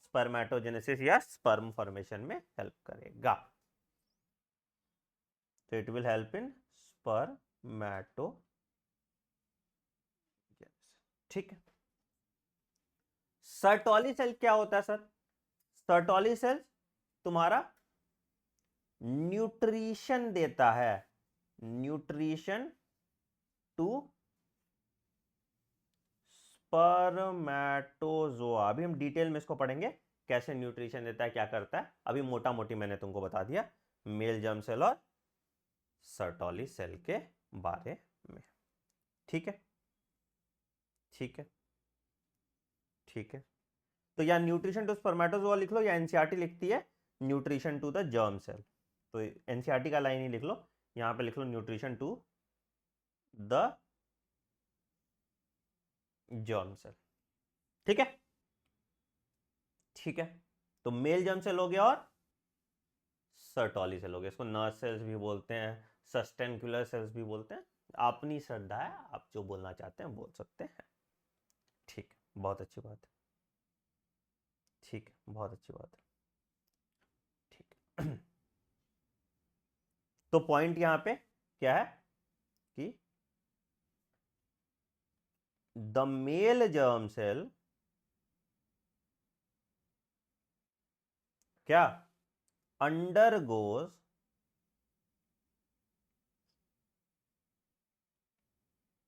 spermatogenesis या sperm formation में help करेगा। तो it will help in spermatogenesis, ठीक है। सर्टोली सेल क्या होता है सर? सर्टोली सेल तुम्हारा न्यूट्रिशन देता है, न्यूट्रिशन टू स्पर्मेटोजोआ। अभी हम डिटेल में इसको पढ़ेंगे कैसे न्यूट्रिशन देता है, क्या करता है। अभी मोटा मोटी मैंने तुमको बता दिया, मेल जर्म सेल और सर्टोली सेल के बारे में। ठीक है, ठीक है, ठीक है। तो या न्यूट्रिशन टू स्पर्मेटोजोआ लिख लो, या एनसीईआरटी लिखती है nutrition to the germ cell. तो एनसीईआरटी का लाइन ही लिख लो, यहां पे लिख लो nutrition to the germ cell. ठीक है, ठीक है। तो मेल जर्म सेल हो गया और सर्टोली सेल हो गया। इसको नर्व सेल्स भी बोलते हैं, सस्टेंकुलर सेल्स भी बोलते हैं, अपनी श्रद्धा है, आप जो बोलना चाहते हैं बोल सकते हैं। ठीक है, बहुत अच्छी बात है, ठीक है, बहुत अच्छी बात है, ठीक है। तो पॉइंट यहां पे क्या है कि द मेल जर्म सेल क्या अंडरगोज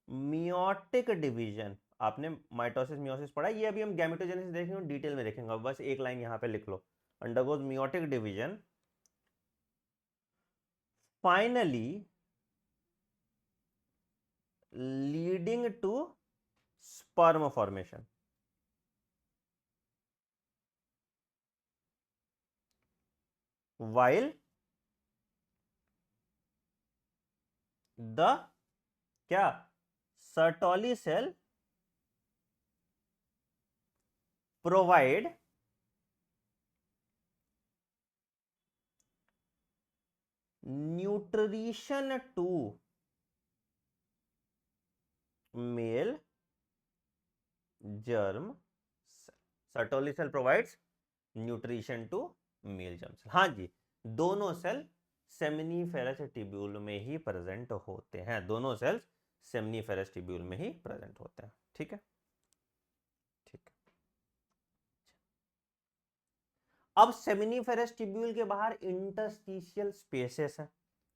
मियोटिक डिवीजन। आपने माइटोसिस मियोसिस पढ़ा, ये अभी हम गैमेटोजेनेसिस देखेंगे, डिटेल में देखेंगे, बस एक लाइन यहां पे लिख लो, undergoes meiotic division finally leading to sperm formation. while the क्या Sertoli cell provide nutrition to male germ cell. Sertoli cell provides nutrition to male germ cell. हाँ जी, दोनों सेल सेमिनिफेरस ट्यूब्यूल में ही प्रेजेंट होते हैं, दोनों सेल्स सेमिनिफेरस ट्यूब्यूल में ही present होते हैं। ठीक है, ठीक है। अब सेमिनिफेरस ट्यूब्यूल के बाहर इंटरस्टिशियल स्पेसेस हैं,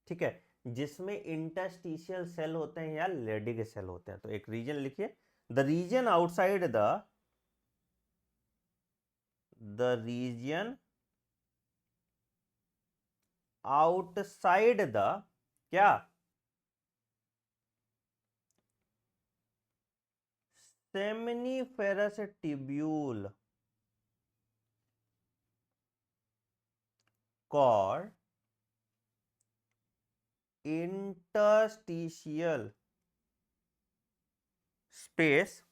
ठीक है, जिसमें इंटरस्टिशियल सेल होते हैं या लेडिग सेल होते हैं। तो एक रीजन लिखिए, the region outside the region outside the क्या seminiferous tubule called interstitial space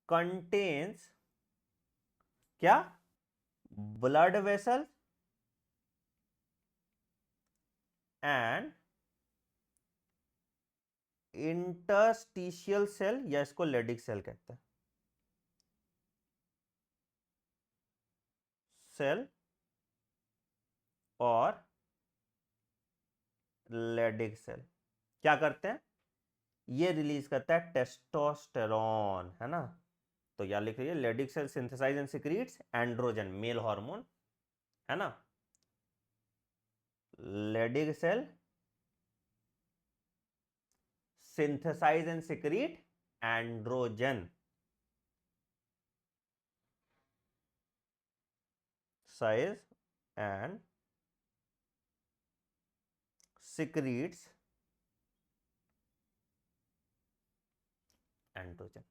contains क्या blood vessel and interstitial cell, या इसको लेडिक सेल कहते हैं, सेल और लेडिक सेल क्या करते हैं, ये रिलीज करता है टेस्टोस्टेरॉन, है ना। तो या लिख लीजिए Leydig cell synthesize and secretes androgen, male hormone, है ना। Leydig cell synthesize and secrete androgen, size and secretes androgen.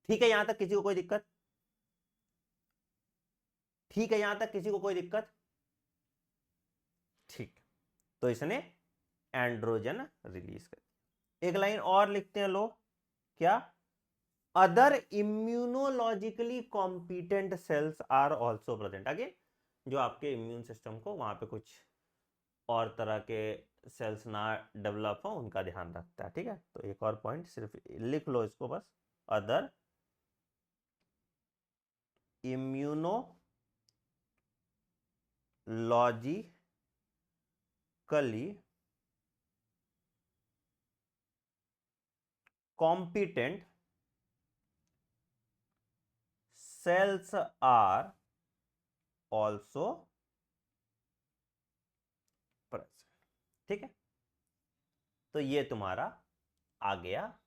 ठीक है, यहां तक किसी को कोई दिक्कत? ठीक है, यहां तक किसी को कोई दिक्कत? ठीक, तो इसने एंड्रोजन रिलीज कर दिया। एक लाइन और लिखते हैं लोग, क्या other immunologically competent cells are also present. Again जो आपके इम्यून सिस्टम को वहां पे कुछ और तरह के सेल्स ना डेवलप हो उनका ध्यान रखता है। ठीक है, तो एक और पॉइंट सिर्फ लिख लो इसको बस, other immunologically competent cells are also present। ठीक है, तो ये तुम्हारा आ गया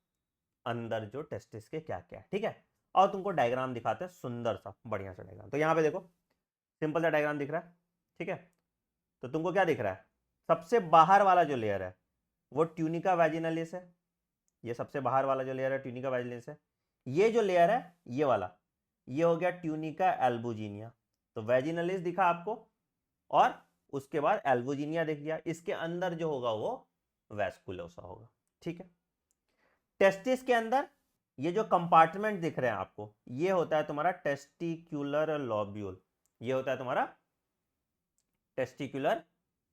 अंदर जो टेस्टिस के क्या क्या है। ठीक है, और तुमको डायग्राम दिखाते हैं, सुंदर सा बढ़िया सा डायग्राम। तो यहां पे देखो, सिंपल सा डायग्राम दिख रहा है, ठीक है। तो तुमको क्या दिख रहा है, सबसे बाहर वाला जो लेयर है वो ट्यूनिका वैजिनालिस है, ये सबसे बाहर वाला जो लेयर है ट्यूनिका वैजिनालिस है। ये जो लेयर है ये वाला, ये हो गया ट्यूनिका एल्बुजिनिया। तो वैजिनालिस दिखा आपको और उसके बाद एल्बुजिनिया दिख गया, इसके अंदर जो होगा वो वैस्कुलोसा होगा, ठीक है। टेस्टिस के अंदर ये जो कंपार्टमेंट दिख रहे हैं आपको, ये होता है तुम्हारा टेस्टिक्युलर लॉब्यूल, ये होता है तुम्हारा टेस्टिकुलर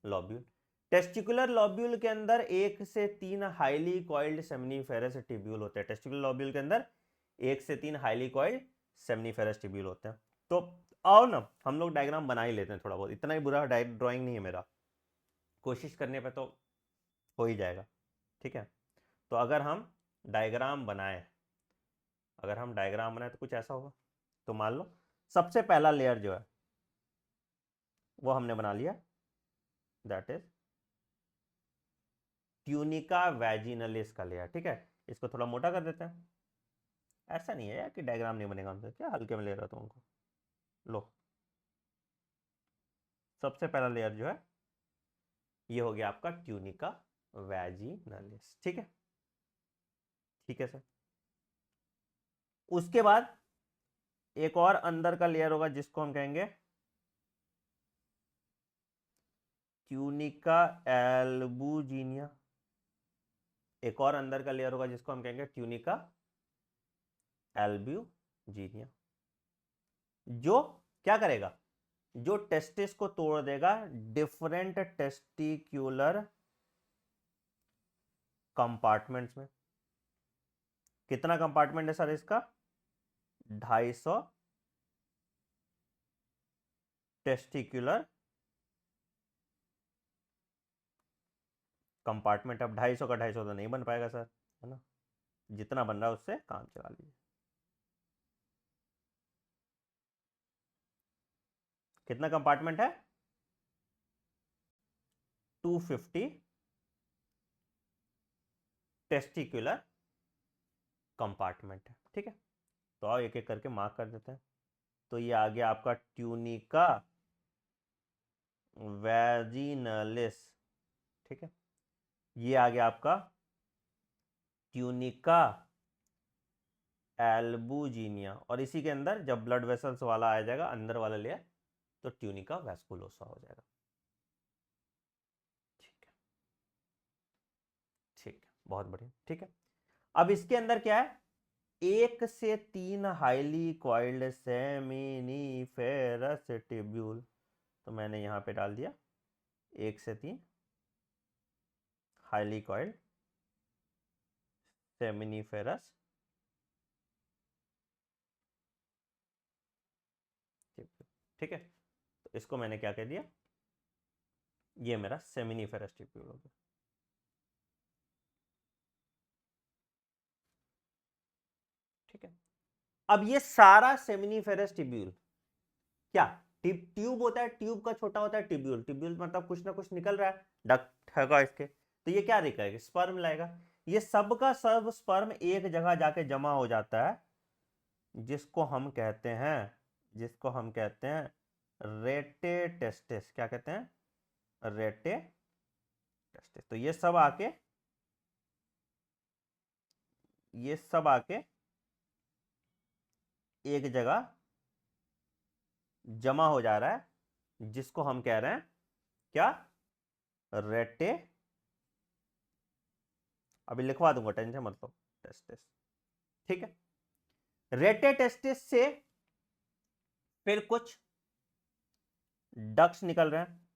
लॉब्यूल। टेस्टिकुलर लॉब्यूल के अंदर 1 से 3 हाईली कॉइल्ड सेमिनिफेरस ट्यूब्यूल होते हैं। टेस्टिकुलर लॉब्यूल के अंदर 1 से 3 हाईली कॉइल्ड सेमिनिफेरस ट्यूब्यूल होते हैं। तो आओ ना हम लोग डायग्राम बना ही लेते हैं थोड़ा बहुत, इतना ही बुरा ड्राइंग नहीं है मेरा, कोशिश करने पे तो हो ही जाएगा, ठीक है। तो अगर हम डायग्राम बनाए, तो कुछ ऐसा होगा। तो मान लो सबसे पहला लेयर जो है वो हमने बना लिया, दैट इज ट्यूनिका वैजिनालिस का लेयर, ठीक है। इसको थोड़ा मोटा कर देते हैं, ऐसा नहीं है यार कि डायग्राम नहीं बनेगा हमसे, क्या हल्के में ले रहा तुमको। लो सबसे पहला लेयर जो है ये हो गया आपका ट्यूनिका वैजिनालिस, ठीक है, ठीक है सर। उसके बाद एक और अंदर का लेयर होगा जिसको हम कहेंगे ट्यूनिका एल्बुजिनिया। एक और अंदर का लेयर होगा जिसको हम कहेंगे ट्यूनिका एल्ब्यूजिनिया, जो क्या करेगा, जो टेस्टिस को तोड़ देगा डिफरेंट टेस्टिक्यूलर कंपार्टमेंट्स में। कितना कंपार्टमेंट है सर इसका, 250 टेस्टिक्यूलर कंपार्टमेंट। अब 250 का 250 तो नहीं बन पाएगा सर, है ना, जितना बन रहा है उससे काम चला लीजिए। कितना कंपार्टमेंट है, 250 टेस्टिक्यूलर कंपार्टमेंट है, ठीक है। तो आओ एक एक करके मार्क कर देते हैं। तो ये आ गया आपका ट्यूनिका वैजिनालिस, ठीक है। ये आ गया आपका ट्यूनिका एल्बुजिनिया, और इसी के अंदर जब ब्लड वेसल्स वाला आ जाएगा अंदर वाला लेयर, तो ट्यूनिका वैस्कुलोसा हो जाएगा, ठीक है, ठीक है, बहुत बढ़िया, ठीक है। अब इसके अंदर क्या है, 1 से 3 हाईली कॉइल्ड सेमिनिफेरस ट्यूब्यूल। तो मैंने यहां पे डाल दिया 1 से 3 हाईली कॉइल्ड सेमिनिफेरस, ठीक है। तो इसको मैंने क्या कह दिया, ये मेरा सेमिनिफेरस ट्यूब्यूल हो गया, ठीक है। अब ये सारा सेमिनिफेरस ट्यूब्यूल क्या ट्यूब होता है, ट्यूब का छोटा होता है ट्यूब्यूल, ट्यूब्यूल मतलब कुछ ना कुछ निकल रहा है, डक्ट हैगा इसके, तो ये क्या दिखाएगा, स्पर्म लाएगा। ये सब का सब स्पर्म एक जगह जाके जमा हो जाता है, जिसको हम कहते हैं, रेटे टेस्टिस। क्या कहते हैं, रेटे टेस्टिस। तो ये सब आके एक जगह जमा हो जा रहा है, जिसको हम कह रहे हैं क्या, रेटे, अभी लिखवा दूंगा टेंशन मत लो, टेस्टिस, ठीक है। रेटे टेस्टिस से फिर कुछ डक्ट्स निकल रहे हैं,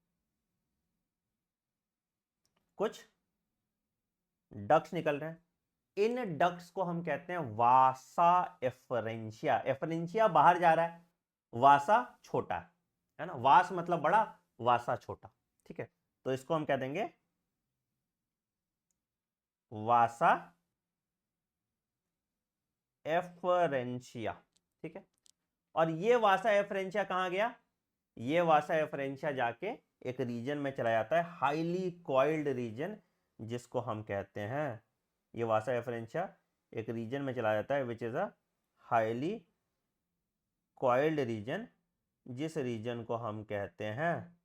कुछ डक्ट्स निकल रहे हैं, इन डक्ट्स को हम कहते हैं वासा एफरेंशिया। एफरेंशिया बाहर जा रहा है, वासा छोटा है ना, वास मतलब बड़ा, वासा छोटा, ठीक है। तो इसको हम कह देंगे वासा एफरेंशिया, ठीक है। और ये वासा एफरेंशिया कहां गया, ये वासा एफरेंशिया जाके एक रीजन में चला जाता है, हाईली कॉइल्ड रीजन, जिसको हम कहते हैं, ये वासा एफरेंशिया एक रीजन में चला जाता है which is a highly coiled region, जिस रीजन को हम कहते हैं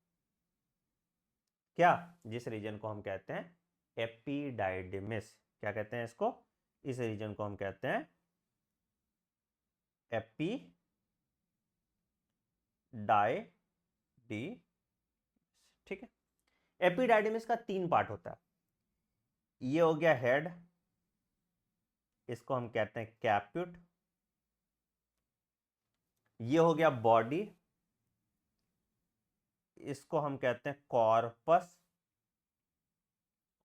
क्या, जिस रीजन को हम कहते हैं एपिडाइडिमिस, क्या कहते हैं इसको, इस रीजन को हम कहते हैं एपिडाइडिमिस। ठीक है, एपिडाइडिमिस का 3 पार्ट होता है। ये हो गया हेड, इसको हम कहते हैं कैप्यूट। ये हो गया बॉडी, इसको हम कहते हैं कॉर्पस।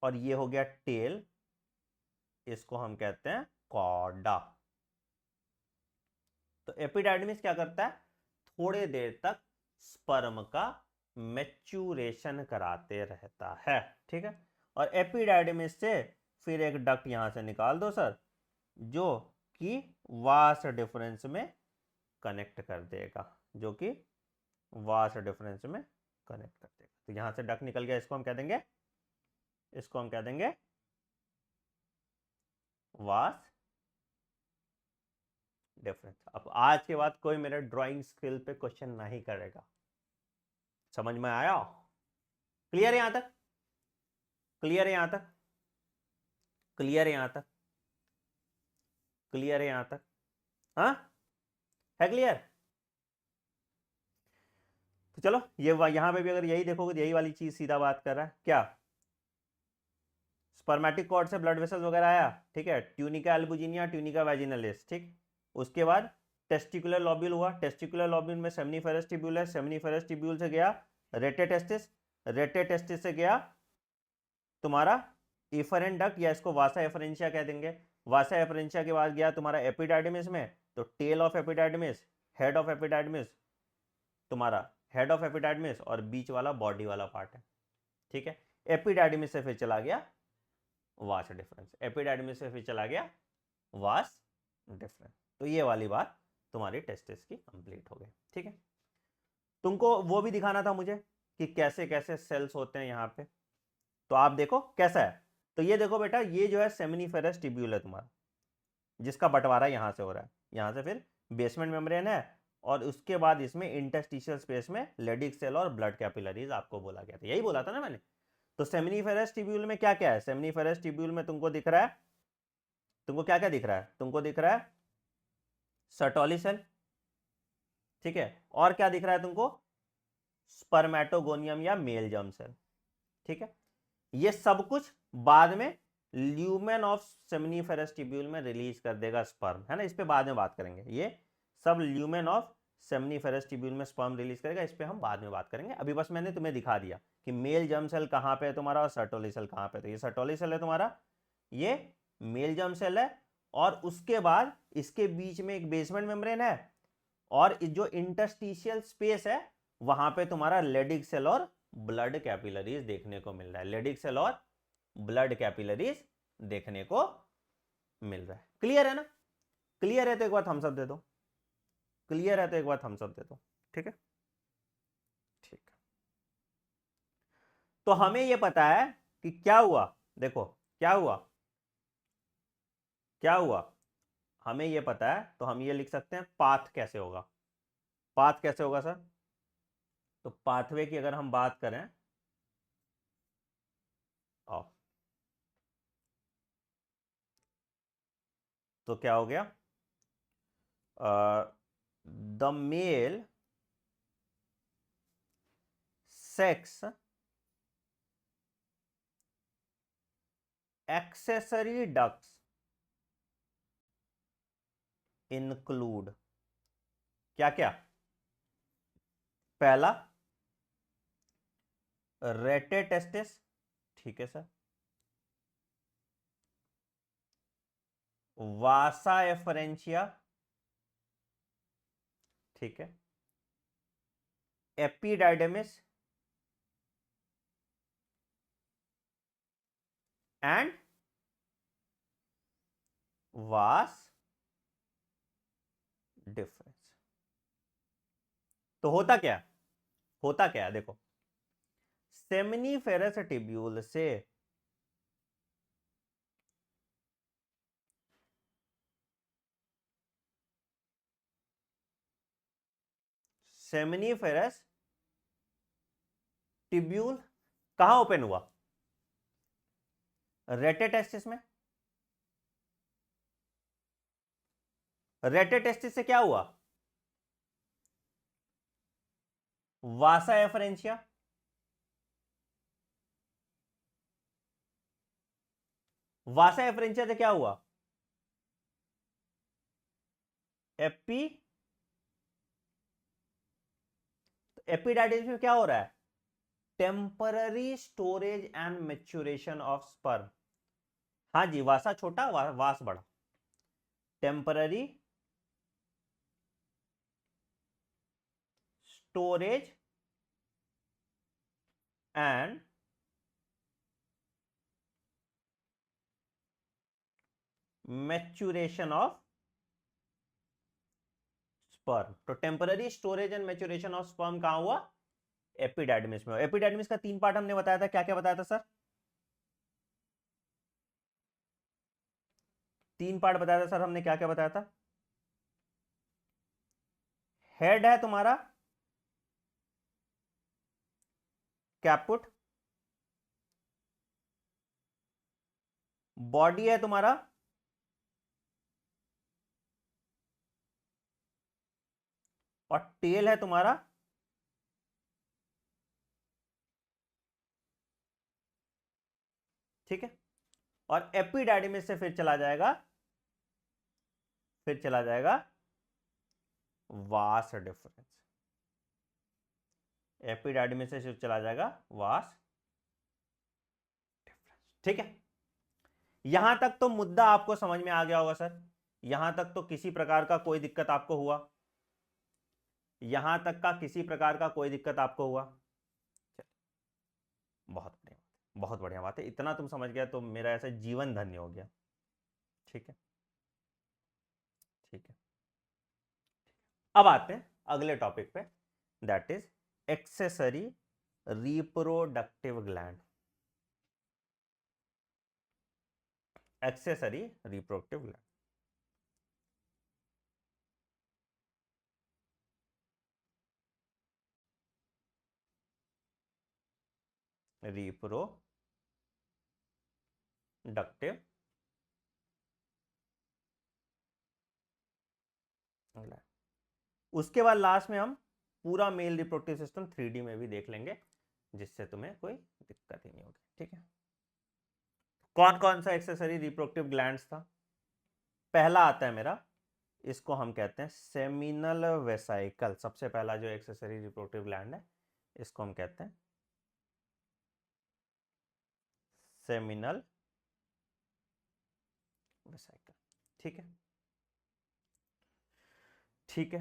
और ये हो गया टेल, इसको हम कहते हैं कॉर्डा। तो एपिडाइडिमिस क्या करता है, थोड़े देर तक स्पर्म का मैच्यूरेशन कराते रहता है। ठीक है, और एपिडाइडिमिस से फिर एक डक्ट यहां से निकाल दो सर, जो कि वास डिफरेंस में कनेक्ट कर देगा, जो कि वास डिफरेंस में कनेक्ट कर देगा। तो यहां से डक्ट निकल गया, इसको हम कह देंगे, इसको हम कह देंगे वास डिफरेंस। अब आज के बाद कोई मेरे ड्राइंग स्किल पे क्वेश्चन नहीं करेगा। समझ में आया? क्लियर है यहां तक? क्लियर है यहां तक? क्लियर है यहां तक? क्लियर है यहां तक? हाँ, है क्लियर? तो चलो, ये यहां पे भी अगर यही देखोगे तो यही वाली चीज सीधा बात कर रहा है क्या, स्पर्मेटिक कॉर्ड से ब्लड वेसल्स वगैरह आया, ठीक है, ट्यूनिका एल्बुजिनिया, ट्यूनिका वैजिनलिस, ठीक। उसके बाद टेस्टिकुलर लॉब्यूल हुआ, टेस्टिकुलर लॉब्यूल में सेमनीफेरस ट्यूब्यूल है, सेमनीफेरस ट्यूब्यूल से गया रेटेटेस्टिस, रेटेटेस्टिस से गया तुम्हारा इफरेंट डक्ट, या इसको वासा एफरेंशिया कह देंगे। वासा एफरेंशिया के बाद गया तुम्हारा एपिडाइडिमिस में, तो टेल ऑफ एपिडाइडिमिस, हेड ऑफ एपिडाइडिमिस, तुम्हारा हेड ऑफ एपिडाइडिमिस और बीच वाला बॉडी वाला पार्ट है। ठीक है, एपिडाइडिमिस से फिर चला गया वास डिफरेंस, एपिडाइडिमिस से फिर चला गया वास डिफरेंस। तो ये वाली बात तुम्हारी टेस्टिस की कंप्लीट हो गई। ठीक है, तुमको वो भी दिखाना था मुझे कि कैसे कैसे सेल्स होते हैं यहाँ पे। तो आप देखो कैसा है, तो ये देखो बेटा, ये जो है सेमिनिफेरस ट्यूब्यूल है तुम्हारा, जिसका बंटवारा यहां से हो रहा है, यहां से फिर बेसमेंट मेम्ब्रेन है, और उसके बाद इसमें इंटरस्टिशियल स्पेस में लेडिक सेल और ब्लड कैपिलरीज आपको बोला गया था, यही बोला था ना मैंने। तो सेमिनिफेरस ट्यूब्यूल में क्या क्या है, सेमिनिफेरस ट्यूब्यूल में तुमको दिख रहा है, तुमको क्या क्या दिख रहा है, तुमको दिख रहा है सर्टोली सेल, ठीक है, और क्या दिख रहा है तुमको, स्पर्मेटोगोनियम या मेल जर्म सेल। ठीक है, ये सब कुछ बाद में ल्यूमेन ऑफ सेमिनिफेरस ट्यूब्यूल में रिलीज कर देगा स्पर्म, है ना, इस पे बाद में बात करेंगे। ये सब ल्यूमेन ऑफ सेमिनिफेरस ट्यूब्यूल में स्पर्म रिलीज करेगा, इस पे हम बाद में बात करेंगे। अभी बस मैंने तुम्हें दिखा दिया कि मेल जर्म सेल कहां पे है तुम्हारा और सर्टोली सेल कहां पे है। तो ये सर्टोली सेल है तुम्हारा, ये मेल जर्म सेल है, और उसके बाद इसके बीच में एक बेसमेंट मेम्ब्रेन है, और जो इंटरस्टिशियल स्पेस है वहां पे तुम्हारा लेडिक सेल और ब्लड कैपिलरीज देखने को मिल रहा है, लेडिक सेल और ब्लड कैपिलरीज देखने को मिल रहा है। क्लियर है ना? क्लियर है तो एक बार थम्स अप दे दो, क्लियर है तो एक बार थम्स अप दे दो। ठीक है, ठीक है। तो हमें यह पता है कि क्या हुआ, देखो क्या हुआ, क्या हुआ, हमें यह पता है, तो हम ये लिख सकते हैं पाथ कैसे होगा, पाथ कैसे होगा सर। तो पाथवे की अगर हम बात करें, आओ, तो क्या हो गया, the male sex accessory ducts include क्या क्या, पहला रेटेटेस्टिस, ठीक है सर, वासा एफरेंशिया, ठीक है, एपिडाइडेमिस एंड वास डिफरेंस। तो होता क्या, होता क्या है, देखो, सेमिनिफेरस ट्यूब्यूल से सेमिनिफेरस ट्यूब्यूल कहां ओपन हुआ? रेटेटेस्टिस में। रेटेटेस्टिस से क्या हुआ? वासा एफरेंशिया। वासा एफरेंशिया से क्या हुआ? एपी एपिडाइडिस में क्या हो रहा है? Temporary storage and maturation of sperm. हाँ जी, वासा छोटा वास बड़ा। Temporary storage and maturation of sperm. तो temporary storage and maturation of sperm कहां हुआ? एपिडाइडमिस में। एपिडाइडमिस का 3 पार्ट हमने बताया था, क्या क्या बताया था सर? 3 पार्ट बताया था सर हमने, क्या क्या बताया था? हेड है तुम्हारा कैपुट, बॉडी है तुम्हारा और टेल है तुम्हारा ठीक है। और एपिडाइडमिस से फिर चला जाएगा वास डिफरेंस। एपिडाइडमिस से चला जाएगा वास डिफरेंस। ठीक है, यहां तक तो मुद्दा आपको समझ में आ गया होगा सर। यहां तक तो किसी प्रकार का कोई दिक्कत आपको हुआ? यहां तक का किसी प्रकार का कोई दिक्कत आपको हुआ? बहुत बढ़िया, बहुत बढ़िया बात है। इतना तुम समझ गया तो मेरा ऐसा जीवन धन्य हो गया। ठीक है, ठीक है। अब आते हैं अगले टॉपिक पे, that is accessory reproductive gland. Accessory reproductive gland, reproductive gland. उसके बाद लास्ट में हम पूरा मेल रिप्रोडक्टिव सिस्टम 3D में भी देख लेंगे, जिससे तुम्हें कोई दिक्कत ही नहीं होगी। ठीक है, कौन कौन सा एक्सेसरी रिप्रोडक्टिव ग्लैंड्स था? पहला आता है मेरा, इसको हम कहते हैं सेमिनल वेसाइकल। सबसे पहला जो एक्सेसरी रिप्रोडक्टिव ग्लैंड है, इसको हम कहते हैं सेमिनल वेसाइकल। ठीक है, ठीक है।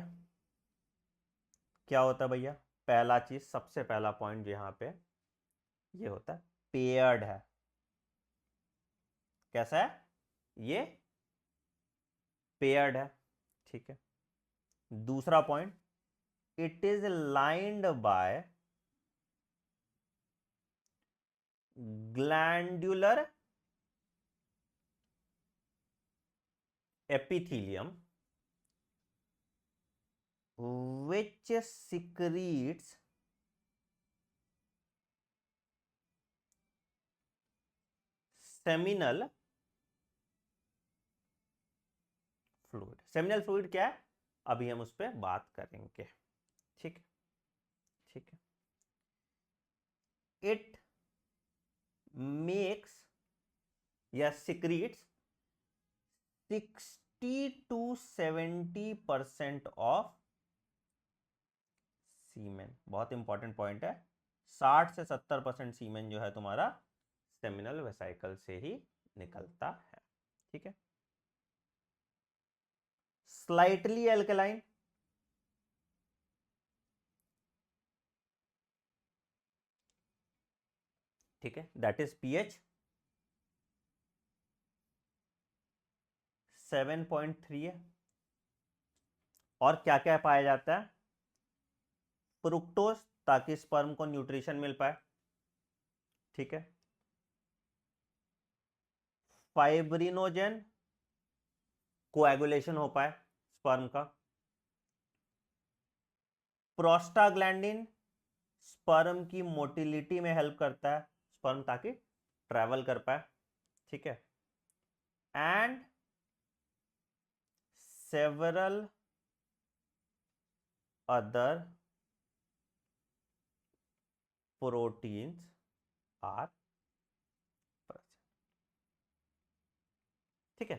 क्या होता है भैया? पहला चीज, सबसे पहला पॉइंट जो यहां पे ये होता है, पेयर्ड है। कैसा है ये? पेयर्ड है। ठीक है। दूसरा point, it is lined by glandular epithelium which secretes seminal fluid। Seminal fluid क्या है, अभी हम उस पर बात करेंगे। ठीक है, ठीक है। इट मेक्स या सिक्रीट्स 60 to 70% ऑफ सीमेन। बहुत इंपॉर्टेंट पॉइंट है, 60 से 70% सीमेन जो है तुम्हारा सेमिनल वेसाइकल से ही निकलता है। ठीक है। स्लाइटली एल्कलाइन, ठीक है, दैट इज पीएच 7.3 है। और क्या क्या पाया जाता है? फ्रुक्टोज, ताकि स्पर्म को न्यूट्रिशन मिल पाए। ठीक है। फाइब्रिनोजेन, कोएगुलेशन हो पाए स्पर्म का। प्रोस्टाग्लैंडिन स्पर्म की मोटिलिटी में हेल्प करता है, स्पर्म ताकि ट्रैवल कर पाए, ठीक है। And several other proteins are, ठीक है।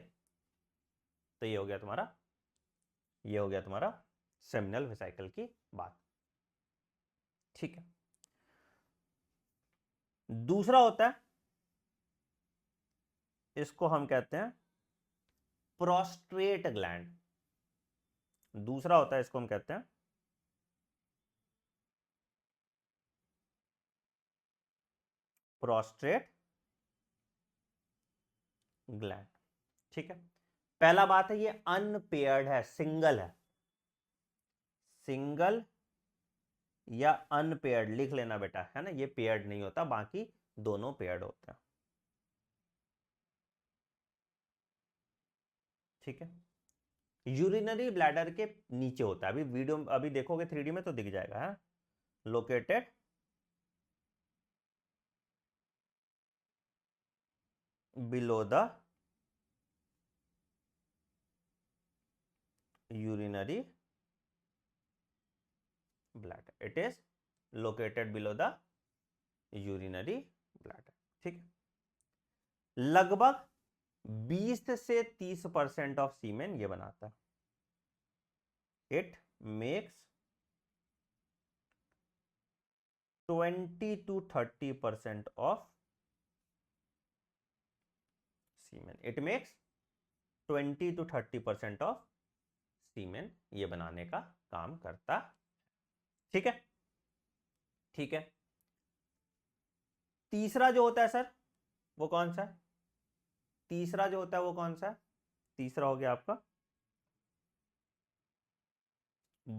तो ये हो गया तुम्हारा सेमिनल वेसिकल की बात, ठीक है। दूसरा होता है, इसको हम कहते हैं प्रोस्ट्रेट ग्लैंड। दूसरा होता है, इसको हम कहते हैं प्रोस्ट्रेट ग्लैंड, ठीक है। पहला बात है, ये अनपेयर्ड है, सिंगल है, सिंगल या अनपेयर्ड लिख लेना बेटा, है ना। ये पेयर्ड नहीं होता, बाकी दोनों पेयर्ड होते हैं, ठीक है। यूरिनरी ब्लैडर के नीचे होता है, अभी वीडियो अभी देखोगे 3D में तो दिख जाएगा, है located below the urinary bladder, it is located below the urinary bladder, ठीक है। लगभग 20 से 30% ऑफ सीमेन ये बनाता है, it makes 20 to 30% of semen, it makes 20 to 30% of semen, ये बनाने का काम करता, ठीक है, ठीक है। तीसरा जो होता है सर, वो कौन सा है? तीसरा जो होता है वो कौन सा है? तीसरा हो गया आपका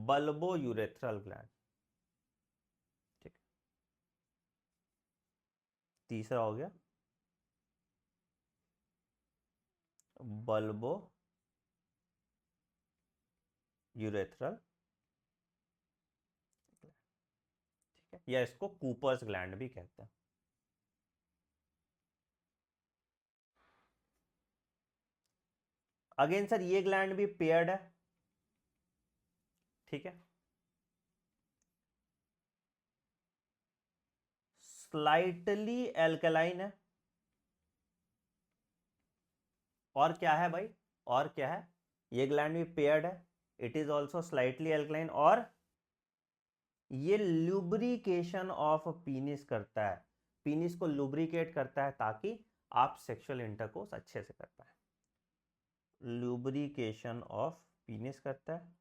बल्बो यूरेथ्रल ग्लैंड, ठीक, तीसरा हो गया बल्बो यूरेथ्रल, ठीक है, या इसको कूपर्स ग्लैंड भी कहते हैं। अगेन सर ये ग्लैंड भी पेयर्ड है, ठीक है, स्लाइटली एल्कलाइन है, और क्या है भाई, और क्या है, ये ग्लैंड भी पेयर्ड है, it is also slightly alkaline, और ये लुब्रिकेशन ऑफ पीनिस करता है, पीनिस को लुब्रिकेट करता है ताकि आप सेक्सुअल इंटरकोर्स अच्छे से कर पाए, लुब्रिकेशन ऑफ पीनिस करता है।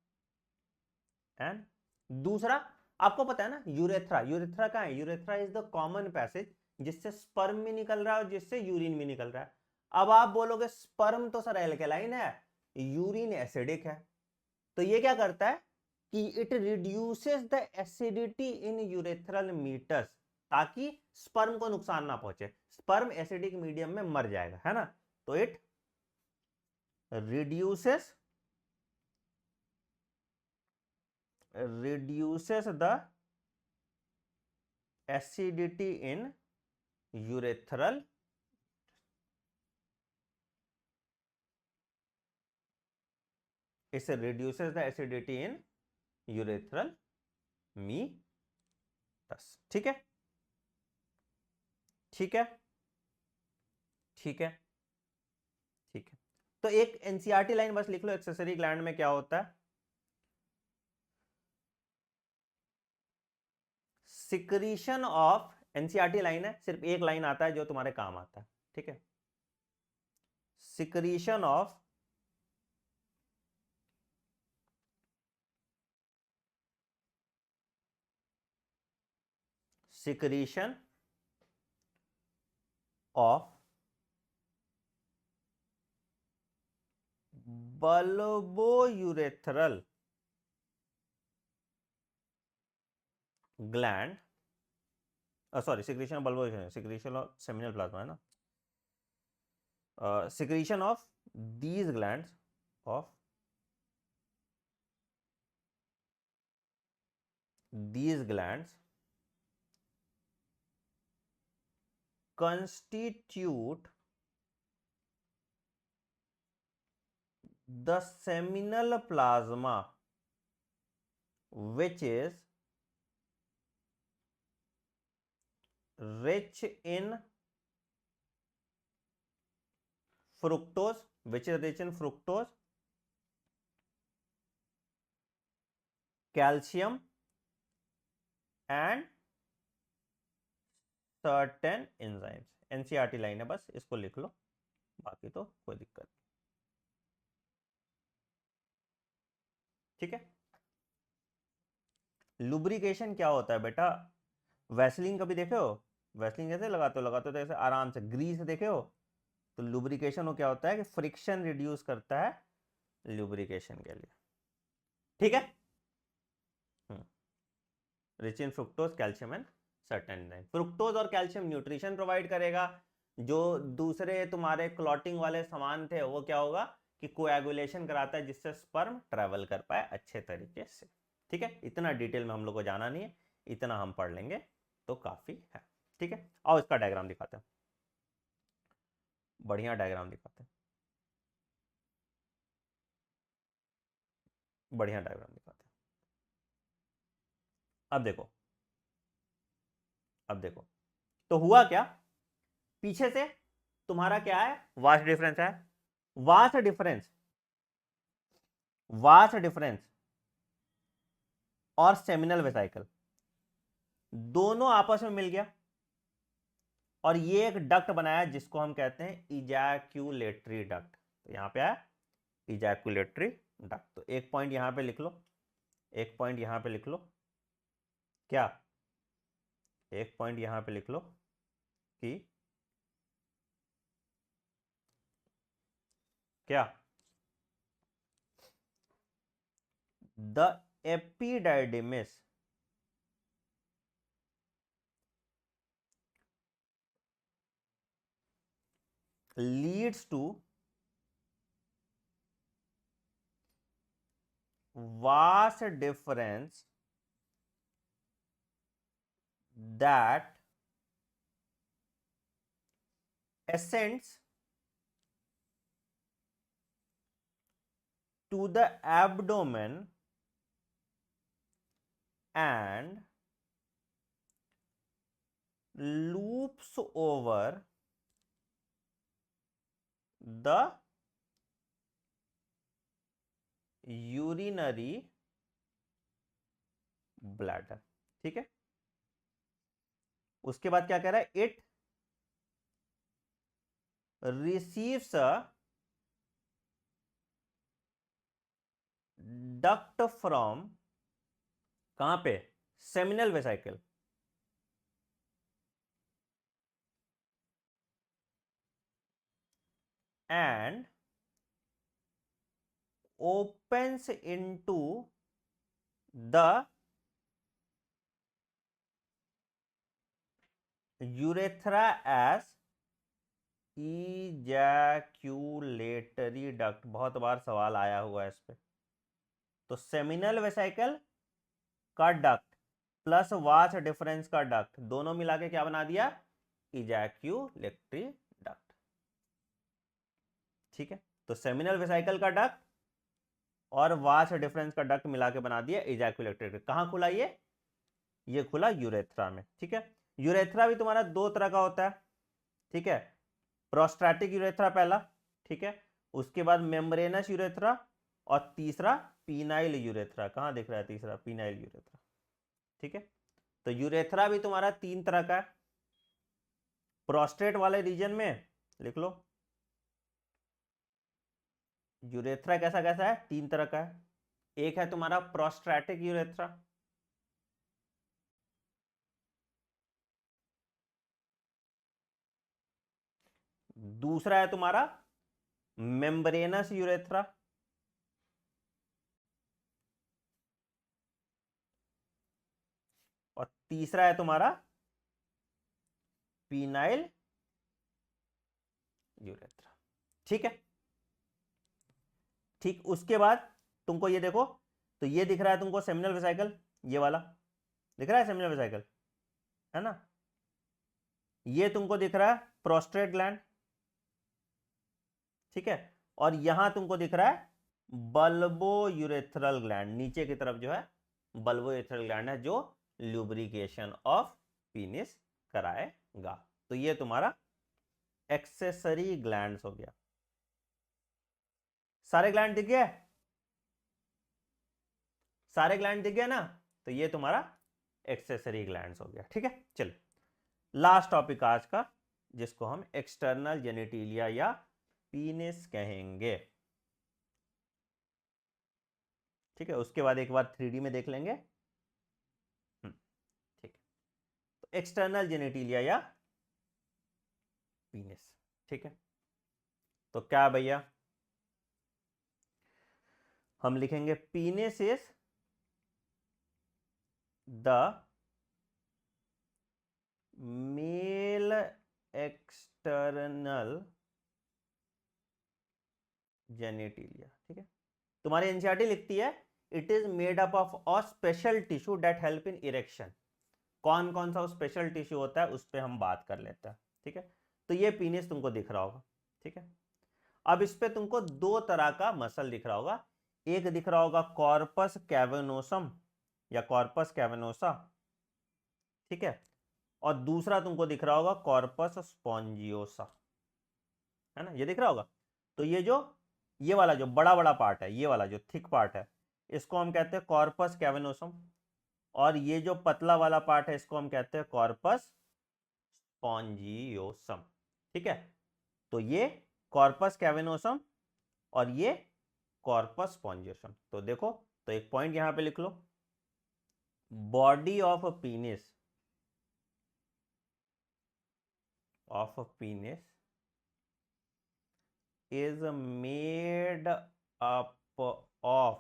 एंड दूसरा आपको पता है ना, यूरेथ्रा, यूरेथ्रा कहाँ है? Urethra is the common passage जिससे स्पर्म भी निकल रहा है और जिससे यूरिन भी निकल रहा है। अब आप बोलोगे स्पर्म तो सर एल्केलाइन है, यूरिन एसिडिक है, तो ये क्या करता है कि it reduces the acidity in urethral meters, ताकि स्पर्म को नुकसान ना पहुंचे, स्पर्म एसिडिक मीडियम में मर जाएगा, है ना। तो it reduces the acidity in urethral, it reduces the acidity in urethral meatus, ठीक है, ठीक है, ठीक है, ठीक है। तो एक एनसीईआरटी लाइन बस लिख लो, एक्सेसरी ग्लैंड में क्या होता है, सिक्रीशन ऑफ, एनसीईआरटी लाइन है, सिर्फ एक लाइन आता है जो तुम्हारे काम आता है, ठीक है, secretion of secretion of bulbourethral gland, sorry secretion of bulbourethral, secretion of seminal plasma है ना, secretion of these glands of these glands constitute the seminal plasma which is rich in fructose, calcium and certain enzymes. NCERT line है, बस इसको लिख लो, बाकी तो कोई दिक्कत नहीं। ठीक है। लुब्रिकेशन क्या होता है बेटा? वैसलीन कभी देखे हो? वैसलीन कैसे लगाते हो तो ऐसे आराम से, ग्रीस देखे हो? तो लुब्रिकेशन वो क्या होता है कि फ्रिक्शन रिड्यूस करता है लुब्रिकेशन के लिए। ठीक है। Rich in fructose, calcium and certain enzyme. Fructose और कैल्शियम न्यूट्रिशन प्रोवाइड करेगा। जो दूसरे तुम्हारे क्लॉटिंग वाले सामान थे वो क्या होगा कि कोएगुलेशन कराता है, जिससे स्पर्म ट्रेवल कर पाए अच्छे तरीके से। ठीक है। इतना डिटेल में हम लोग को जाना नहीं है, इतना हम पढ़ लेंगे तो काफी है। ठीक है। आओ इसका डायग्राम दिखाते हैं, बढ़िया डायग्राम दिखाते हैं, बढ़िया डायग्राम दिखाते हैं। अब देखो तो हुआ क्या, पीछे से तुम्हारा क्या है, वास्ट डिफरेंस है। वास्ट डिफरेंस और सेमिनल वेसाइकल दोनों आपस में मिल गया और ये एक डक्ट बनाया जिसको हम कहते हैं इजैक्यूलेटरी डक्ट। तो यहां पे आया इजैक्यूलेटरी डक्ट। तो एक पॉइंट यहां पे लिख लो, एक पॉइंट यहां पे लिख लो, क्या एक पॉइंट यहां पे लिख लो कि क्या the एपिडाइडिमिस leads to vast difference that ascends to the abdomen and loops over the urinary bladder। ठीक है। उसके बाद क्या कह रहा है, it receives a duct from, कहां पे, seminal vesicle and opens into the urethra as ejaculatory duct। बहुत बार सवाल आया हुआ है इस पे। तो सेमिनल वेसाइकल का डक्ट प्लस वास्ट डिफरेंस का डक्ट दोनों मिला के क्या बना दिया, इजैक्यूलेटरी डक्ट। ठीक है। तो सेमिनल वेसाइकल का डक्ट और वास्ट डिफरेंस का डक्ट मिला के बना दिया इजैक्यूलेटरी डक्ट। कहां खुला ये खुला यूरेथ्रा में। ठीक है। यूरेथ्रा भी तुम्हारा दो तरह का होता है। ठीक है। प्रोस्टैटिक यूरेथ्रा पहला, ठीक है, उसके बाद मेम्ब्रेनस यूरेथ्रा और तीसरा पीनाइल यूरेथ्रा। कहां दिख रहा है तीसरा, पीनाइल यूरेथ्रा। ठीक है। तो यूरेथ्रा भी तुम्हारा तीन तरह का है। प्रोस्टेट वाले रीजन में लिख लो, यूरेथ्रा कैसा कैसा है, तीन तरह का है। एक है तुम्हारा प्रोस्टैटिक यूरेथ्रा, दूसरा है तुम्हारा मेम्ब्रेनस यूरेथ्रा, और तीसरा है तुम्हारा पीनाइल यूरेथ्रा। ठीक है। ठीक, उसके बाद तुमको ये देखो, तो ये दिख रहा है तुमको सेमिनल वेसाइकल, ये वाला, दिख रहा है सेमिनल वेसिकल, है ना। ये तुमको दिख रहा है प्रोस्टेट ग्लैंड, ठीक है, और यहां तुमको दिख रहा है बल्बो यूरेथ्रल ग्लैंड, नीचे की तरफ जो है बल्बो यूरेथ्रल ग्लैंड है जो ल्यूब्रिकेशन ऑफ पीनिस कराएगा। तो ये तुम्हारा एक्सेसरी ग्लैंड्स हो गया। सारे ग्लैंड दिख गए, सारे ग्लैंड दिख गए ना, तो ये तुम्हारा एक्सेसरी ग्लैंड्स हो गया, ठीक है। चलो लास्ट टॉपिक आज का, जिसको हम एक्सटर्नल जेनिटिलिया या पीनिस कहेंगे, ठीक है। उसके बाद एक बार 3D में देख लेंगे, ठीक है। तो एक्सटर्नल जेनिटिलिया या पीनिस, ठीक है। तो क्या भैया, हम लिखेंगे penis is the male external genitalia, ठीक है। तुम्हारी एनसीईआरटी लिखती है it is made up of a special tissue that help in erection. कौन कौन सा स्पेशल टिश्यू होता है उस पर हम बात कर लेते हैं, ठीक है। तो ये पीनिस तुमको दिख रहा होगा, ठीक है। अब इस पे तुमको दो तरह का मसल दिख रहा होगा, एक दिख रहा होगा कॉर्पस कैवर्नोसम या कॉर्पस कैवर्नोसा, ठीक है, और दूसरा तुमको दिख रहा होगा कॉर्पस स्पॉन्जियोसा, है ना, ये दिख रहा होगा। तो ये वाला जो बड़ा बड़ा पार्ट है, ये वाला जो थिक पार्ट है, इसको हम कहते हैं कॉर्पस कैवर्नोसम, और ये जो पतला वाला पार्ट है इसको हम कहते हैं कॉर्पस स्पॉन्जियोसम, ठीक है। तो ये कॉर्पस कैवर्नोसम और ये कॉर्पस स्पॉन्जियोसम। तो देखो, तो एक पॉइंट यहां पे लिख लो, body of penis is made up of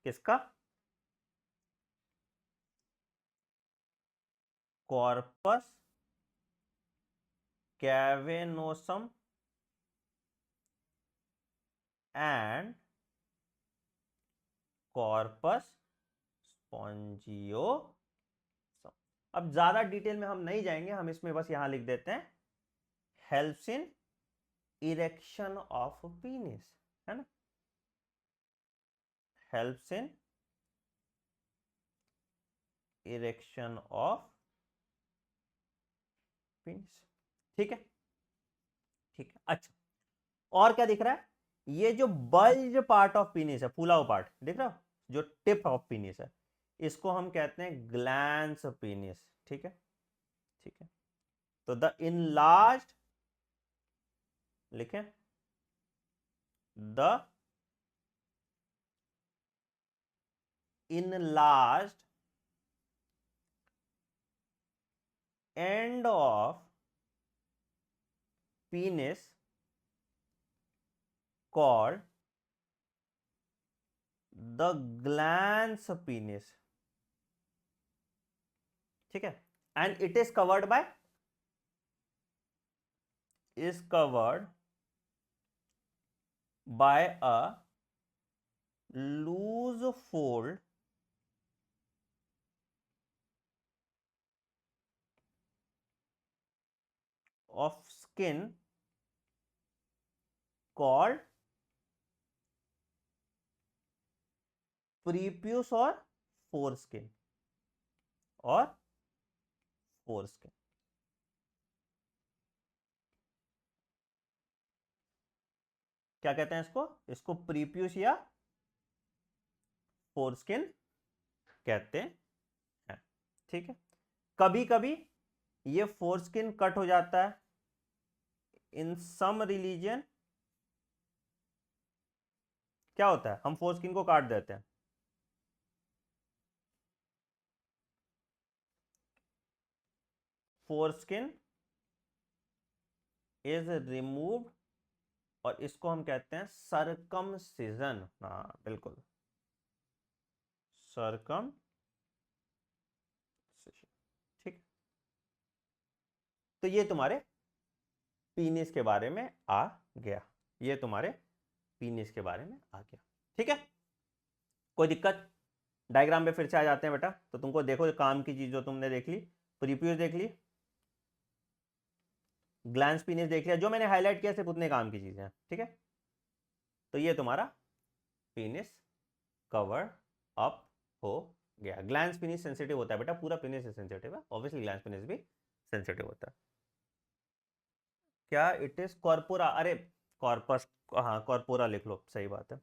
किसका, corpus cavernosum and corpus spongiosum. अब ज्यादा डिटेल में हम नहीं जाएंगे, हम इसमें बस यहां लिख देते हैं helps in erection of penis, है ना, helps in erection of penis, ठीक है, ठीक है। अच्छा, और क्या दिख रहा है, ये जो बल्ज पार्ट ऑफ पीनिस है, फूला हुआ पार्ट दिख रहा है, जो टिप ऑफ पीनिस है, इसको हम कहते हैं ग्लैंस पीनिस, ठीक है, ठीक है। तो द इनलार्ज्ड, लिखें the enlarged end of penis called the glans penis, ठीक है, and it is covered by a loose fold of skin called prepuce or foreskin, और foreskin, क्या कहते हैं इसको प्रीप्यूस या फोरस्किन कहते हैं, ठीक है। कभी कभी ये फोरस्किन कट हो जाता है इन सम रिलीजन, क्या होता है, हम फोरस्किन को काट देते हैं, फोरस्किन इज रिमूव्ड, और इसको हम कहते हैं सरकमसिजन, हाँ बिल्कुल, सरकमसिजन, ठीक। तो ये तुम्हारे पीनिस के बारे में आ गया, ये तुम्हारे पीनिस के बारे में आ गया, ठीक है। कोई दिक्कत, डायग्राम पे फिर से आ जाते हैं बेटा। तो तुमको देखो काम की चीज जो तुमने देख ली, प्रीप्यूस देख ली, ग्लैंस पीनिस देख लिया, जो मैंने हाईलाइट किया सिर्फ उतने काम की चीजें हैं, ठीक है। तो ये तुम्हारा पीनिस कवर अप हो गया। ग्लैंस पीनिस सेंसिटिव होता है बेटा, पूरा पीनिस सेंसिटिव है, ऑब्वियसली ग्लैंस पीनिस भी सेंसिटिव होता है। क्या इट इज कॉर्पोरा, अरे कॉर्पस, हाँ कॉर्पोरा लिख लो, सही बात है।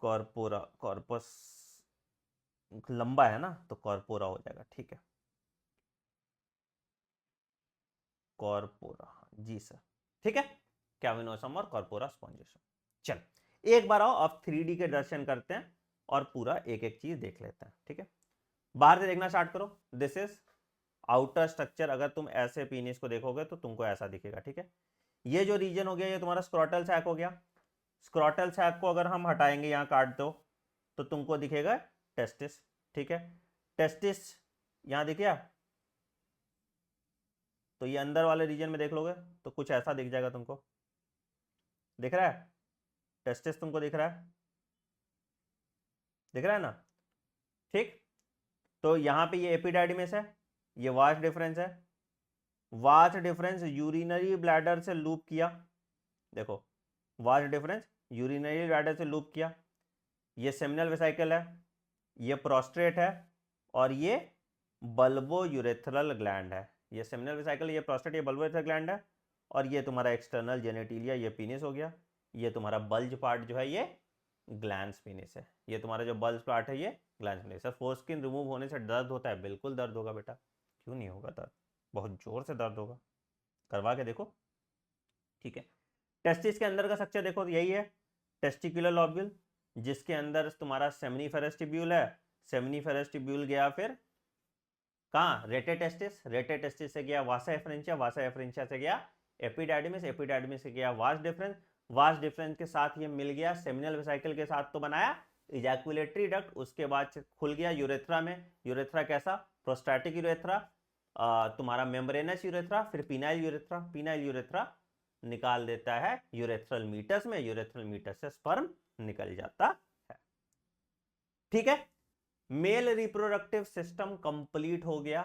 कॉर्पोरा, कॉर्पस लंबा है ना तो कॉर्पोरा हो जाएगा, ठीक है। कॉर्पोरा, जी सर, ठीक है। कैविनोसम और कॉर्पोरा स्पॉन्जियोसम। चल एक बार आओ अब 3D के दर्शन करते हैं और पूरा एक एक चीज देख लेते हैं, ठीक है। बाहर से देखना स्टार्ट करो। This is outer structure. अगर तुम ऐसे पीनिस को देखोगे तो तुमको ऐसा दिखेगा, ठीक है। ये जो रीजन हो गया ये तुम्हारा स्क्रोटल सैक हो गया। स्क्रोटल सैक को अगर हम हटाएंगे, यहां काट दो तो तुमको दिखेगा टेस्टिस, ठीक है। टेस्टिस यहां दिखे, तो ये अंदर वाले रीजन में देख लोगे तो कुछ ऐसा दिख जाएगा तुमको, दिख रहा है? टेस्टिस तुमको दिख रहा है, दिख रहा है ना, ठीक। तो यहां पे ये एपिडाइडिमिस है, ये वास्ट डिफरेंस है। वास्ट डिफरेंस यूरिनरी ब्लैडर से लूप किया, देखो वास्ट डिफरेंस यूरिनरी ब्लैडर से लूप किया। ये सेमिनल वेसिकल है, ये प्रोस्टेट है, और ये बल्बो यूरेथ्रल ग्लैंड है। ये सेमिनल वेसिकल, ये प्रोस्टेट, ये बल्बो यूरेथ्रल ग्लैंड है। और ये तुम्हारा एक्सटर्नल जेनेटिलिया, ये पीनिस हो गया। ये तुम्हारा बल्ज पार्ट जो है ये ग्लैंस पीनिस है। ये तुम्हारा जो बल्ज पार्ट है ये ग्लैंस पीनिस है। फोरस्किन रिमूव होने से दर्द होता है? बिल्कुल दर्द होगा बेटा, क्यों नहीं होगा दर्द, बहुत जोर से दर्द होगा, करवा के देखो, ठीक है। टेस्टिस के अंदर का स्ट्रक्चर देखो, यही है टेस्टिकुलर लॉब्यूल, जिसके अंदर तुम्हारा सेमिनिफेरस ट्यूब्यूल है। सेमिनिफेरस ट्यूब्यूल गया फिर कहाँ, रेटे टेस्टिस, रेटे टेस्टिस से गया वासा एफरेंशिया, वासा एफरेंशिया से गया एपिडाइडिमिस, एपिडाइडिमिस से गया वास्ट डिफरेंस, वास्ट डिफरेंस के साथ ये मिल गया सेमिनल वेसिकल के साथ, तो बनाया इजैकुलेटरी डक्ट। उसके बाद खुल गया यूरेथ्रा में। यूरेथ्रा कैसा, प्रोस्टैटिक यूरेथ्रा, तुम्हारा मेम्ब्रेनस यूरेथ्रा, फिर पीनाइल यूरेथ्रा। पीनाइल यूरेथ्रा निकाल देता है यूरेथ्रल मीटस में, यूरेथ्रल मीटस से स्पर्म निकल जाता है, ठीक है। मेल रिप्रोडक्टिव सिस्टम कंप्लीट हो गया।